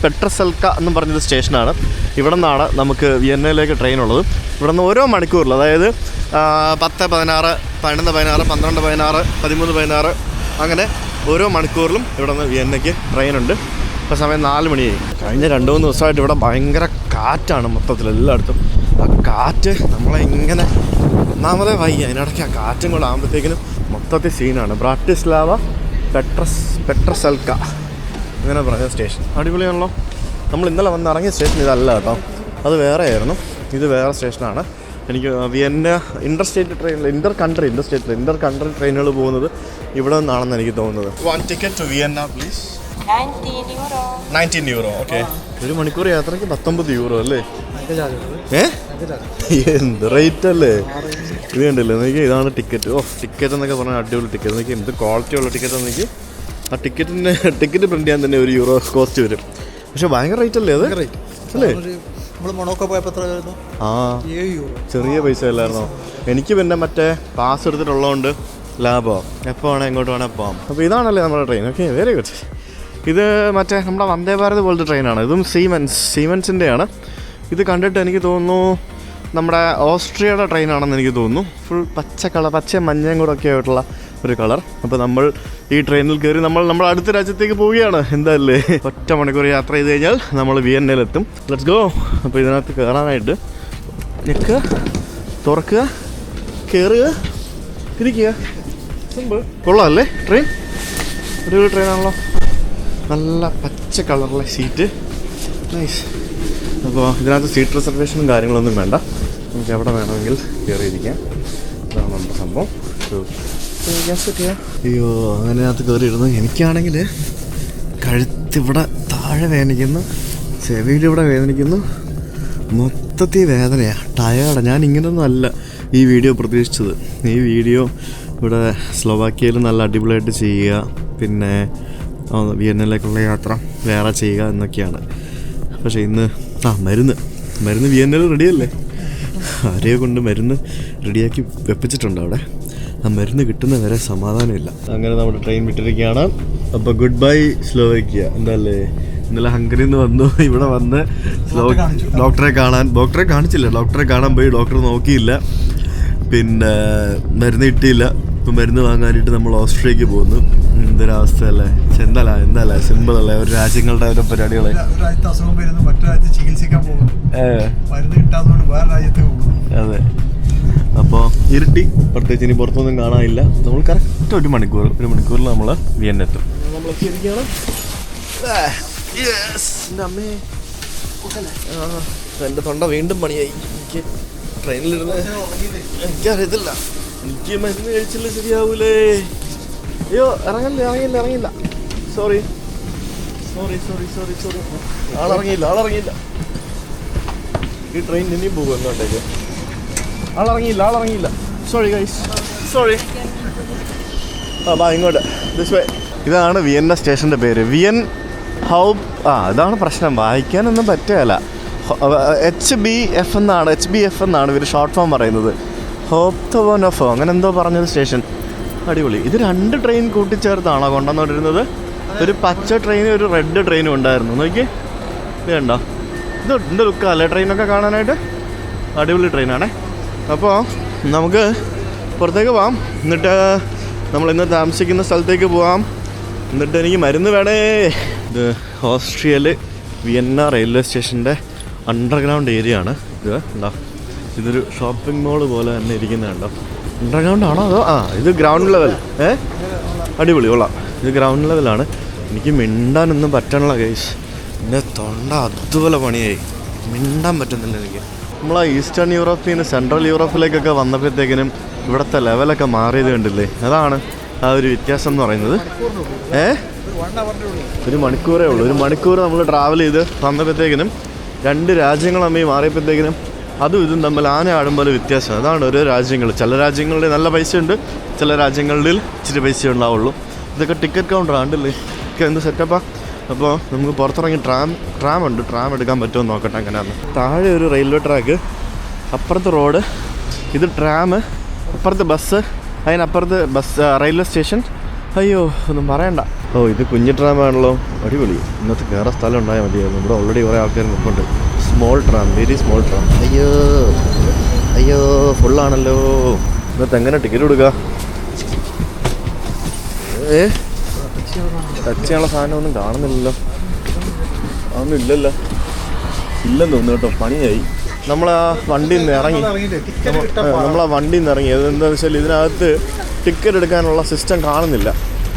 പെട്രസെൽക്ക എന്നും പറഞ്ഞൊരു സ്റ്റേഷനാണ്. ഇവിടെ നിന്നാണ് നമുക്ക് വിയന്നയിലേക്ക് ട്രെയിൻ ഉള്ളത്. ഇവിടെ നിന്ന് ഓരോ മണിക്കൂറിൽ, അതായത് 10, 16, 11, 16, 12, 16, 13, 16 അങ്ങനെ ഓരോ മണിക്കൂറിലും ഇവിടെ നിന്ന് വിയന്നയ്ക്ക് ട്രെയിനുണ്ട്. ഇപ്പോൾ സമയം 4 മണിയായി. കഴിഞ്ഞ 2-3 ദിവസമായിട്ട് ഇവിടെ ഭയങ്കര കാറ്റാണ് മൊത്തത്തിൽ എല്ലായിടത്തും. ആ കാറ്റ് നമ്മളെ ഇങ്ങനെ ഒന്നാമതേ വയ്യ, അതിനിടയ്ക്ക് ആ കാറ്റും കൂടെ ആകുമ്പോഴത്തേക്കിനും മൊത്തത്തിൽ സീനാണ്. ബ്രാറ്റിസ്ലാവ പെട്രസെൽക്ക അങ്ങനെ പറഞ്ഞ സ്റ്റേഷൻ അടിപൊളിയാണല്ലോ. നമ്മൾ ഇന്നലെ വന്ന് ഇറങ്ങിയ സ്റ്റേഷൻ ഇതല്ല കേട്ടോ, അത് വേറെ ആയിരുന്നു. ഇത് വേറെ സ്റ്റേഷനാണ്. എനിക്ക് വിയന്ന ഇന്റർ കൺട്രി ട്രെയിനുകൾ പോകുന്നത് ഇവിടെ നിന്നാണെന്ന് എനിക്ക് തോന്നുന്നത്. 1 ticket to Vienna please. 19 euro. Okay. 1 മണിക്കൂർ യാത്രയ്ക്ക് 19 euro അല്ലേ? എന്ത് റേറ്റ് അല്ലേ ഇത് കണ്ടില്ലേ എനിക്ക് ഇതാണ് ടിക്കറ്റ്. ടിക്കറ്റ് എന്നൊക്കെ പറഞ്ഞാൽ അടിപൊളി ടിക്കറ്റ്. എനിക്ക് എന്ത് ക്വാളിറ്റി ഉള്ള ടിക്കറ്റ് എനിക്ക് ആ ടിക്കറ്റ് പ്രിന്റ് ചെയ്യാൻ തന്നെ €1 കോസ്റ്റ് വരും. പക്ഷെ ഭയങ്കര റേറ്റ് അല്ലേ അത് അല്ലേ? നമ്മൾ മൊണോക്കോ പോയപ്പോൾ എത്ര ആയിരുന്നു? €7. ചെറിയ പൈസ അല്ലായിരുന്നോ? എനിക്ക് പിന്നെ മറ്റേ പാസ് എടുത്തിട്ടുള്ളതുകൊണ്ട് ലാഭമാണ്. എപ്പോൾ വേണേൽ എങ്ങോട്ട് വേണേൽ പോകാം. അപ്പോൾ ഇതാണല്ലേ നമ്മുടെ ട്രെയിൻ. Okay, very good. ഇത് മറ്റേ നമ്മുടെ വന്ദേ ഭാരത് പോലത്തെ ട്രെയിനാണ്. ഇതും സീമെൻസിൻ്റെയാണ്. ഇത് കണ്ടിട്ട് എനിക്ക് തോന്നുന്നു നമ്മുടെ ഓസ്ട്രിയയുടെ ട്രെയിനാണെന്ന് എനിക്ക് തോന്നുന്നു. ഫുൾ പച്ചയും മഞ്ഞയും കൂടെ ഒക്കെ ആയിട്ടുള്ള ഒരു കളർ. അപ്പോൾ നമ്മൾ ഈ ട്രെയിനിൽ കയറി നമ്മൾ അടുത്ത രാജ്യത്തേക്ക് പോവുകയാണ്. എന്തായാലേ 1 മണിക്കൂർ യാത്ര ചെയ്ത് കഴിഞ്ഞാൽ നമ്മൾ വിയന്നയിലെത്തും. Let's go. അപ്പോൾ ഇതിനകത്ത് കയറാനായിട്ട് ഞെക്കുക, തുറക്കുക, കയറുക, ഇരിക്കുക. സിമ്പിൾ. കൊള്ളാമല്ലേ ട്രെയിൻ? ഒരു ട്രെയിനാണല്ലോ. നല്ല പച്ച കളറിലെ സീറ്റ്, നൈസ്. അപ്പോൾ ഇതിനകത്ത് സീറ്റ് റിസർവേഷനും കാര്യങ്ങളൊന്നും വേണ്ട. നമുക്ക് എവിടെ വേണമെങ്കിൽ കയറിയിരിക്കാം. ഇതാണ് നമ്മുടെ സംഭവം. അയ്യോ, അങ്ങനെയകത്ത് കയറിയിരുന്നു. എനിക്കാണെങ്കിൽ കഴുത്തിവിടെ താഴെ വേദനിക്കുന്നു, ചെവിയിലിവിടെ വേദനിക്കുന്നു, മൊത്തത്തിൽ വേദനയാണ്, ടയേർഡാണ്. ഞാൻ ഇങ്ങനെയൊന്നും അല്ല ഈ വീഡിയോ പ്രതീക്ഷിച്ചത്. ഈ വീഡിയോ ഇവിടെ സ്ലോവാക്യയിൽ നല്ല അടിപൊളിയായിട്ട് ചെയ്യുക, പിന്നെ വിയന്നയിലേക്കുള്ള യാത്ര വേറെ ചെയ്യുക എന്നൊക്കെയാണ്. പക്ഷേ ഇന്ന് മരുന്ന് വിയന്നയിൽ റെഡിയല്ലേ? ആരെയോ കൊണ്ട് മരുന്ന് റെഡിയാക്കി വെപ്പിച്ചിട്ടുണ്ട് അവിടെ. ആ മരുന്ന് കിട്ടുന്ന വരെ സമാധാനമില്ല. അങ്ങനെ നമ്മുടെ ട്രെയിൻ വിട്ടിരിക്കുകയാണ്. അപ്പോൾ ഗുഡ് ബൈ സ്ലോവാക്യ. എന്താല്ലേ, ഇന്നലെ ഹംഗറിയിൽ നിന്ന് വന്നു, ഇവിടെ വന്ന് ഡോക്ടറെ കാണിച്ചില്ല. ഡോക്ടറെ കാണാൻ പോയി, ഡോക്ടർ നോക്കിയില്ല, പിന്നെ മരുന്ന് കിട്ടിയില്ല. ഇപ്പം മരുന്ന് വാങ്ങാനായിട്ട് നമ്മൾ ഓസ്ട്രേലിയക്ക് പോകുന്നു. എന്തൊരവസ്ഥയല്ലേ? എന്തല്ല സിമ്പിൾ അല്ലേ ഒരു രാജ്യങ്ങളുടെ ഓരോ പരിപാടികളെ. അസുഖം വരുന്നു, മറ്റു രാജ്യത്ത് ചികിത്സിക്കാൻ പോകുന്നു, മരുന്ന് കിട്ടാത്തതുകൊണ്ട് വേറെ രാജ്യത്ത് പോകുന്നു. അതെ. അപ്പോൾ ഇരുട്ടി, പ്രത്യേകിച്ച് ഇനി പുറത്തൊന്നും കാണാനില്ല. നമ്മൾ കറക്റ്റ് ഒരു മണിക്കൂറിൽ നമ്മൾ വിയന്നെത്തും. നമ്മളെത്തിയിരിക്കുകയാണ്. എൻ്റെ തൊണ്ട വീണ്ടും പണിയായി. എനിക്ക് ട്രെയിനിലിരുന്ന് എനിക്കറിയത്തില്ല, എനിക്ക് മരുന്ന് കഴിച്ചില്ല ശരിയാവൂലേ. അയ്യോ, ഇറങ്ങില്ല. സോറി. ആളിറങ്ങിയില്ല. ഈ ട്രെയിൻ ഇനിയും പോകും എങ്ങോട്ടേക്ക്. ആളിറങ്ങിയില്ല. സോറി. ഇങ്ങോട്ട് ദിസ് വേ. ഇതാണ് വിയന്ന സ്റ്റേഷൻ്റെ പേര്, വിയൻ ഹൗബ്. ഇതാണ് പ്രശ്നം, വായിക്കാനൊന്നും പറ്റുകയില്ല. HBF എന്നാണ് ഇവർ ഷോർട്ട് ഫോം പറയുന്നത്. ഹോപ്തവോനോഫോ അങ്ങനെ എന്തോ പറഞ്ഞൊരു സ്റ്റേഷൻ. അടിപൊളി. ഇത് 2 ട്രെയിൻ കൂട്ടിച്ചേർത്താണോ കൊണ്ടുവന്നിരുന്നത്? ഒരു പച്ച ട്രെയിനും ഒരു റെഡ് ട്രെയിനും ഉണ്ടായിരുന്നു. നോക്കി, ഇത് കണ്ടോ? ഇത് എൻ്റെ ലുക്കല്ലേ ട്രെയിനൊക്കെ കാണാനായിട്ട്? അടിപൊളി ട്രെയിനാണേ. അപ്പോൾ നമുക്ക് പുറത്തേക്ക് പോകാം. എന്നിട്ട് നമ്മളിന്ന് താമസിക്കുന്ന സ്ഥലത്തേക്ക് പോകാം. എന്നിട്ട് എനിക്ക് മരുന്ന് വേണേ. ഇത് ഓസ്ട്രിയയിൽ വിയന്ന റെയിൽവേ സ്റ്റേഷൻ്റെ അണ്ടർഗ്രൗണ്ട് ഏരിയ ആണ്. ഇത് ഉണ്ടോ? ഇതൊരു ഷോപ്പിംഗ് മോള് പോലെ തന്നെ ഇരിക്കുന്നുണ്ടോ? അണ്ടർഗ്രൗണ്ട് ആണോ അതോ ഇത് ഗ്രൗണ്ട് ലെവൽ? അടിപൊളി, കൊള്ളാം. ഇത് ഗ്രൗണ്ട് ലെവലാണ്. എനിക്ക് മിണ്ടാനൊന്നും പറ്റണില്ല ഗൈസ്. എൻ്റെ തൊണ്ട അതുപോലെ പണിയായി, മിണ്ടാൻ പറ്റുന്നില്ല എനിക്ക്. നമ്മൾ ഈസ്റ്റേൺ യൂറോപ്പിൽ നിന്ന് സെൻട്രൽ യൂറോപ്പിലേക്കൊക്കെ വന്നപ്പോഴത്തേക്കിനും ഇവിടുത്തെ ലെവലൊക്കെ മാറിയത് കണ്ടില്ലേ? അതാണ് ആ ഒരു വ്യത്യാസം എന്ന് പറയുന്നത്. 1 മണിക്കൂറേ ഉള്ളൂ. 1 മണിക്കൂർ നമ്മൾ ട്രാവൽ ചെയ്ത് വന്നപ്പോഴത്തേക്കിനും 2 രാജ്യങ്ങൾ തമ്മിൽ മാറിയപ്പോഴത്തേക്കിനും അതും ഇതും തമ്മിൽ ആടും പോലെ വ്യത്യാസം. അതാണ് ഓരോ രാജ്യങ്ങൾ. ചില രാജ്യങ്ങളിൽ നല്ല പൈസയുണ്ട്, ചില രാജ്യങ്ങളിൽ ഇച്ചിരി പൈസ ഉണ്ടാവുള്ളൂ. ഇതൊക്കെ ടിക്കറ്റ് കൗണ്ടർ ആണ്ടല്ലേ, ഒക്കെ എന്ത് സെറ്റപ്പാണ്. അപ്പോൾ നമുക്ക് പുറത്തിറങ്ങി ട്രാം ഉണ്ട്. ട്രാം എടുക്കാൻ പറ്റുമോ നോക്കട്ടെ എങ്ങനെയാണ്. താഴെ ഒരു റെയിൽവേ ട്രാക്ക്, അപ്പുറത്ത് റോഡ്, ഇത് ട്രാം, അപ്പുറത്ത് ബസ്, അതിനപ്പുറത്ത് റെയിൽവേ സ്റ്റേഷൻ. അയ്യോ, ഒന്നും പറയണ്ട. ഇത് കുഞ്ഞു ട്രാമാണല്ലോ, അടിപൊളി. ഇന്നത്തെ കയറാൻ സ്ഥലം ഉണ്ടായാൽ മതിയായിരുന്നു. ഇവിടെ ഓൾറെഡി കുറേ ആൾക്കാർ നിൽപ്പുണ്ട്. Small tram, very small tram. അയ്യോ ഫുള്ളാണല്ലോ. ഇന്നത്തെ എങ്ങനെ ടിക്കറ്റ് കൊടുക്കുക? ടച്ച് ചെയ്യാനുള്ള സാധനമൊന്നും കാണുന്നില്ലല്ലോ. അതൊന്നും ഇല്ലെന്ന് തോന്നുന്നു കേട്ടോ. പണിയായി. നമ്മളാ വണ്ടിയിൽ നിന്ന് ഇറങ്ങി. അതെന്താണെന്ന് വെച്ചാൽ ഇതിനകത്ത് ടിക്കറ്റ് എടുക്കാനുള്ള സിസ്റ്റം കാണുന്നില്ല.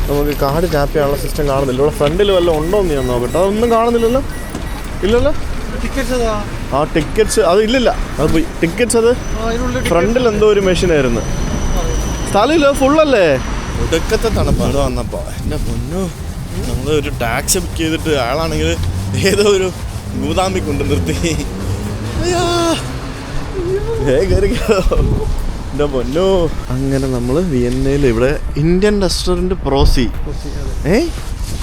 നമുക്ക് കാർഡ് ടാപ്പ് ചെയ്യാനുള്ള സിസ്റ്റം കാണുന്നില്ല. ഇവിടെ ഫ്രണ്ടിൽ വല്ലതും ഉണ്ടോ എന്ന് ഞാൻ നോക്കട്ടെ. അതൊന്നും കാണുന്നില്ലല്ലോ. ഇല്ലല്ലോ. ടിക്കറ്റ്സ് അത് ഇല്ലില്ല, അത് പോയി. ടിക്കറ്റ്സ് അത് ഫ്രണ്ടിൽ എന്തോ ഒരു മെഷീനായിരുന്നു. സ്ഥലമില്ല, ഫുള്ളല്ലേ. ഒടുക്കത്തെ തണുപ്പാണ് വന്നപ്പോൾ. എൻ്റെ പൊന്നു, നമ്മൾ ഒരു ടാക്സി ബുക്ക് ചെയ്തിട്ട് ആളാണെങ്കിൽ ഏതോ ഒരു ഗൂതാമ്പി കൊണ്ട് നിർത്തി. എന്റെ പൊന്നോ. അങ്ങനെ നമ്മൾ വിയന്നയിൽ ഇവിടെ ഇന്ത്യൻ റെസ്റ്റോറൻറ്റ് പ്രോസി.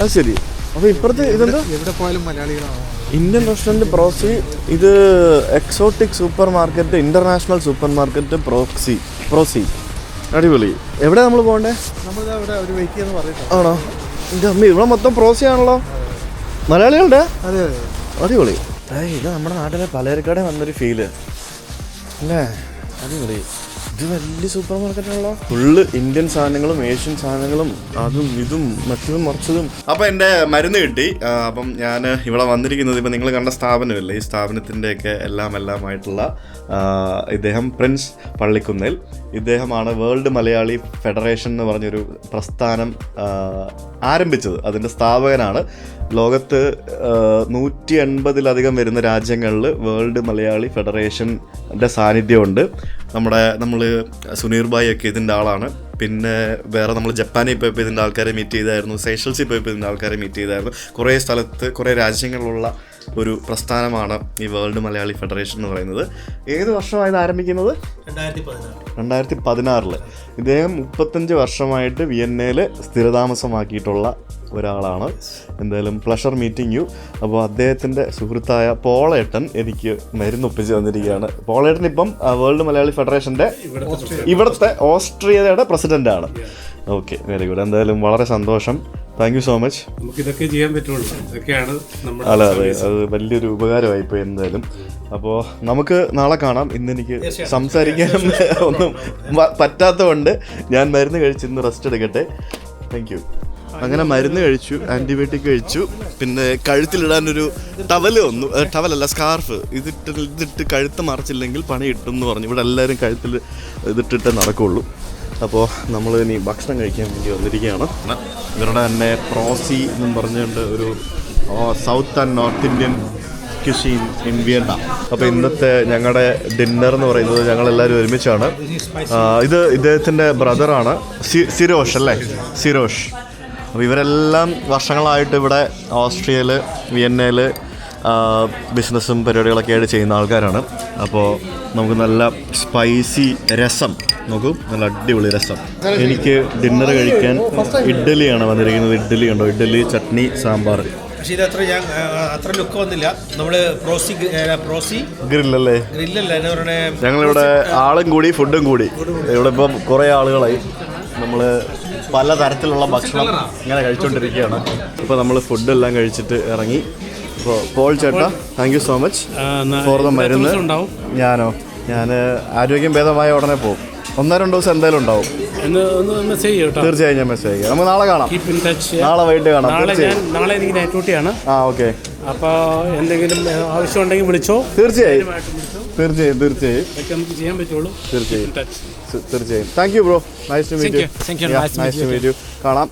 അത് ശരി. അപ്പോൾ ഇപ്പുറത്ത് ഇതെന്താ? എവിടെ പോയാലും മലയാളികളാണ്. ഇന്ത്യൻ റെസ്റ്റോറൻറ്റ് പ്രോസി. ഇത് exotic super market, international super market പ്രോസി. അടിപൊളി. എവിടെ നമ്മൾ പോകണ്ടേ? നമ്മളിവിടെ ഒരു വെയിറ്റ് എന്ന് പറയുന്നത്. ആണോ? എൻ്റെ അമ്മ, ഇവിടെ മൊത്തം പ്രോസി ആണല്ലോ. മലയാളികളുടെ? അതെ. അടിപൊളി. ഇത് നമ്മുടെ നാട്ടിലെ പലചരക്കട വന്നൊരു ഫീല് അല്ലേ? അടിപൊളി. ഇത് വലിയ സൂപ്പർ മാർക്കറ്റാണല്ലോ. ഫുള്ള് ഇന്ത്യൻ സാധനങ്ങളും ഏഷ്യൻ സാധനങ്ങളും അതും ഇതും മറ്റതും മറിച്ചതും. അപ്പോൾ എൻ്റെ മരുന്ന് കിട്ടി. അപ്പം ഞാൻ ഇവിടെ വന്നിരിക്കുന്നത് ഇപ്പം നിങ്ങൾ കണ്ട സ്ഥാപനമില്ലേ, ഈ സ്ഥാപനത്തിൻ്റെയൊക്കെ എല്ലാമായിട്ടുള്ള ഇദ്ദേഹം പ്രിൻസ് പള്ളിക്കുന്നേൽ. ഇദ്ദേഹമാണ് വേൾഡ് മലയാളി ഫെഡറേഷൻ എന്ന് പറഞ്ഞൊരു പ്രസ്ഥാനം ആരംഭിച്ചത്. അതിൻ്റെ സ്ഥാപകനാണ്. ലോകത്ത് 180-ലധികം വരുന്ന രാജ്യങ്ങളിൽ വേൾഡ് മലയാളി ഫെഡറേഷൻ്റെ സാന്നിധ്യമുണ്ട്. നമ്മൾ സുനീർ ഭായ് ഒക്കെ ഇതിൻ്റെ ആളാണ്. പിന്നെ വേറെ നമ്മൾ ജപ്പാനിൽ പോയപ്പോൾ ഇതിൻ്റെ ആൾക്കാരെ മീറ്റ് ചെയ്തായിരുന്നു. സേഷൽസിൽ പോയപ്പോൾ ഇതിൻ്റെ ആൾക്കാരെ മീറ്റ് ചെയ്തായിരുന്നു. കുറേ സ്ഥലത്ത് കുറേ രാജ്യങ്ങളിലുള്ള ഒരു പ്രസ്ഥാനമാണ് ഈ വേൾഡ് മലയാളി ഫെഡറേഷൻ എന്ന് പറയുന്നത്. ഏത് വർഷമായത് ആരംഭിക്കുന്നത്? 2016. ഇദ്ദേഹം 35 വർഷമായിട്ട് വിയന്നയിൽ സ്ഥിരതാമസമാക്കിയിട്ടുള്ള ഒരാളാണ്. എന്തായാലും പ്ലഷർ മീറ്റിംഗ് യു. അപ്പോൾ അദ്ദേഹത്തിൻ്റെ സുഹൃത്തായ പോളേട്ടൻ എനിക്ക് മരുന്നൊപ്പിച്ച് തന്നിരിക്കുകയാണ്. പോളേട്ടൻ ഇപ്പം വേൾഡ് മലയാളി ഫെഡറേഷൻ്റെ ഇവിടുത്തെ ഓസ്ട്രിയയുടെ പ്രസിഡൻ്റാണ്. Okay, very good. എന്തായാലും വളരെ സന്തോഷം. Thank you so much. നമുക്കിതൊക്കെ ചെയ്യാൻ പറ്റുള്ളൂ. ഇതൊക്കെയാണ് അതെ, അത് വലിയൊരു ഉപകാരമായിപ്പോയി എന്തായാലും. അപ്പോൾ നമുക്ക് നാളെ കാണാം. ഇന്നെനിക്ക് സംസാരിക്കാനും ഒന്നും പറ്റാത്തതുകൊണ്ട് ഞാൻ മരുന്ന് കഴിച്ച് ഇന്ന് റെസ്റ്റ് എടുക്കട്ടെ. Thank you. അങ്ങനെ മരുന്ന് കഴിച്ചു, ആൻറ്റിബയോട്ടിക് കഴിച്ചു. പിന്നെ കഴുത്തിലിടാനൊരു ടവലല്ല സ്കാർഫ് ഇതിട്ട് കഴുത്ത് മറച്ചില്ലെങ്കിൽ പണി കിട്ടും എന്ന് പറഞ്ഞു. ഇവിടെ എല്ലാവരും കഴുത്തിൽ ഇതിട്ടിട്ടേ നടക്കുള്ളൂ. അപ്പോൾ നമ്മൾ ഇനി ഭക്ഷണം കഴിക്കാൻ വേണ്ടി വന്നിരിക്കുകയാണ്. ഇവരുടെ തന്നെ പ്രോസി എന്നും പറഞ്ഞുകൊണ്ട് ഒരു south and north Indian cuisine in Vienna. അപ്പോൾ ഇന്നത്തെ ഞങ്ങളുടെ ഡിന്നർ എന്ന് പറയുന്നത് ഞങ്ങളെല്ലാവരും ഒരുമിച്ചാണ്. ഇത് ഇദ്ദേഹത്തിൻ്റെ ബ്രദറാണ്, സിരോഷ് അല്ലേ? സിരോഷ്. അപ്പോൾ ഇവരെല്ലാം വർഷങ്ങളായിട്ട് ഇവിടെ ഓസ്ട്രിയയിൽ വിയന്നയിൽ ബിസിനസ്സും പരിപാടികളൊക്കെ ആയിട്ട് ചെയ്യുന്ന ആൾക്കാരാണ്. അപ്പോൾ നമുക്ക് നല്ല സ്പൈസി രസം, നോക്കൂ, നല്ല അടിപൊളി രസം. എനിക്ക് ഡിന്നർ കഴിക്കാൻ ഇഡ്ഡലിയാണ് വന്നിരിക്കുന്നത്. ഇഡ്ഡലി ഉണ്ടോ? ഇഡ്ഡലി, ചട്നി, സാമ്പാർ. പക്ഷേ ഇത് അത്ര ലുക്ക് വന്നില്ല. നമ്മള് പ്രോസി ഗ്രില്ലല്ലേ? ഞങ്ങളിവിടെ ആളും കൂടി ഫുഡും കൂടി ഇവിടെ ഇപ്പം കുറേ ആളുകളായി. നമ്മൾ പലതരത്തിലുള്ള ഭക്ഷണം ഇങ്ങനെ കഴിച്ചുകൊണ്ടിരിക്കുകയാണ്. ഇപ്പോൾ നമ്മൾ ഫുഡെല്ലാം കഴിച്ചിട്ട് ഇറങ്ങി. അപ്പോൾ പോൾ ചേട്ടാ, thank you so much for the മരുന്ന്. ഞാൻ ആരോഗ്യം ഭേദമായ ഉടനെ പോകും. 1-2 ദിവസം എന്തായാലും ഉണ്ടാവും. തീർച്ചയായും ഞാൻ മെസ്സേജ് അയക്കാം. നമുക്ക് നാളെ കാണാം. നാളെ വൈകിട്ട് കാണാം. നാളെ എനിക്ക് നൈറ്റ് ഡ്യൂട്ടിയാണ്. ഓക്കെ. അപ്പോൾ എന്തെങ്കിലും ആവശ്യം ഉണ്ടെങ്കിൽ വിളിച്ചോ. തീർച്ചയായും നമുക്ക് ചെയ്യാൻ പറ്റുള്ളൂ. തീർച്ചയായും. Thank you bro. Nice to meet you. കാണാം.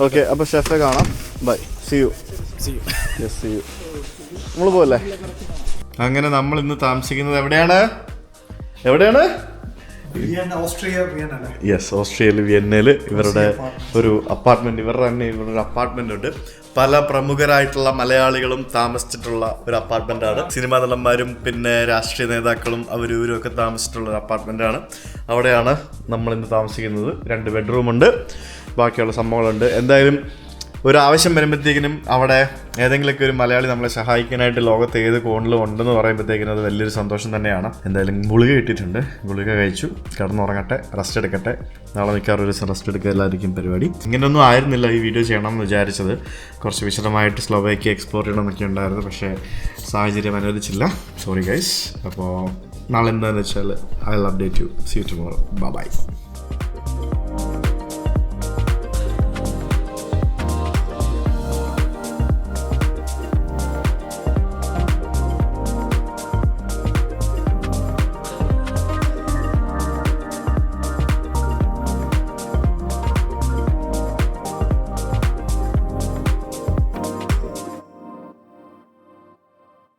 ഓക്കെ, അപ്പോൾ ഷെഫെ കാണാം. ബൈ. See you. നമ്മൾ പോവല്ലേ? അങ്ങനെ നമ്മൾ ഇന്ന് താമസിക്കുന്നത് എവിടെയാണ്? യെസ്, ഓസ്ട്രിയയിൽ വിയന്നയിൽ ഇവരുടെ ഒരു അപ്പാർട്ട്മെന്റ് ഉണ്ട്. പല പ്രമുഖരായിട്ടുള്ള മലയാളികളും താമസിച്ചിട്ടുള്ള ഒരു അപ്പാർട്ട്മെന്റാണ്. സിനിമാ നടന്മാരും പിന്നെ രാഷ്ട്രീയ നേതാക്കളും അവരും ഒക്കെ താമസിച്ചിട്ടുള്ള ഒരു അപ്പാർട്ട്മെന്റാണ്. അവിടെയാണ് നമ്മൾ ഇന്ന് താമസിക്കുന്നത്. 2 ബെഡ്റൂമുണ്ട്, ബാക്കിയുള്ള സംഭവങ്ങളുണ്ട്. എന്തായാലും ഒരു ആവശ്യം വരുമ്പോഴത്തേക്കിനും അവിടെ ഏതെങ്കിലുമൊക്കെ ഒരു മലയാളി നമ്മളെ സഹായിക്കാനായിട്ട് ലോകത്ത് ഏത് കോണിലും ഉണ്ടെന്ന് പറയുമ്പോഴത്തേക്കിനും അത് വലിയൊരു സന്തോഷം തന്നെയാണ്. എന്തായാലും ഗുളിക കിട്ടിയിട്ടുണ്ട്, ഗുളിക കഴിച്ചു, കിടന്നുറങ്ങട്ടെ, റെസ്റ്റ് എടുക്കട്ടെ. നാളെ മിക്കവാറും ഒരു റെസ്റ്റ് എടുക്കലായിരിക്കും പരിപാടി. ഇങ്ങനെയൊന്നും ആയിരുന്നില്ല ഈ വീഡിയോ ചെയ്യണം എന്ന് വിചാരിച്ചത്. കുറച്ച് വിശദമായിട്ട് സ്ലോവേക്കിയ എക്സ്പ്ലോർ ചെയ്യണമെന്നൊക്കെ ഉണ്ടായിരുന്നു, പക്ഷേ സാഹചര്യം അനുവദിച്ചില്ല. Sorry guys. അപ്പോൾ നാളെ എന്താണെന്ന് വെച്ചാൽ I will update you. See you tomorrow. By.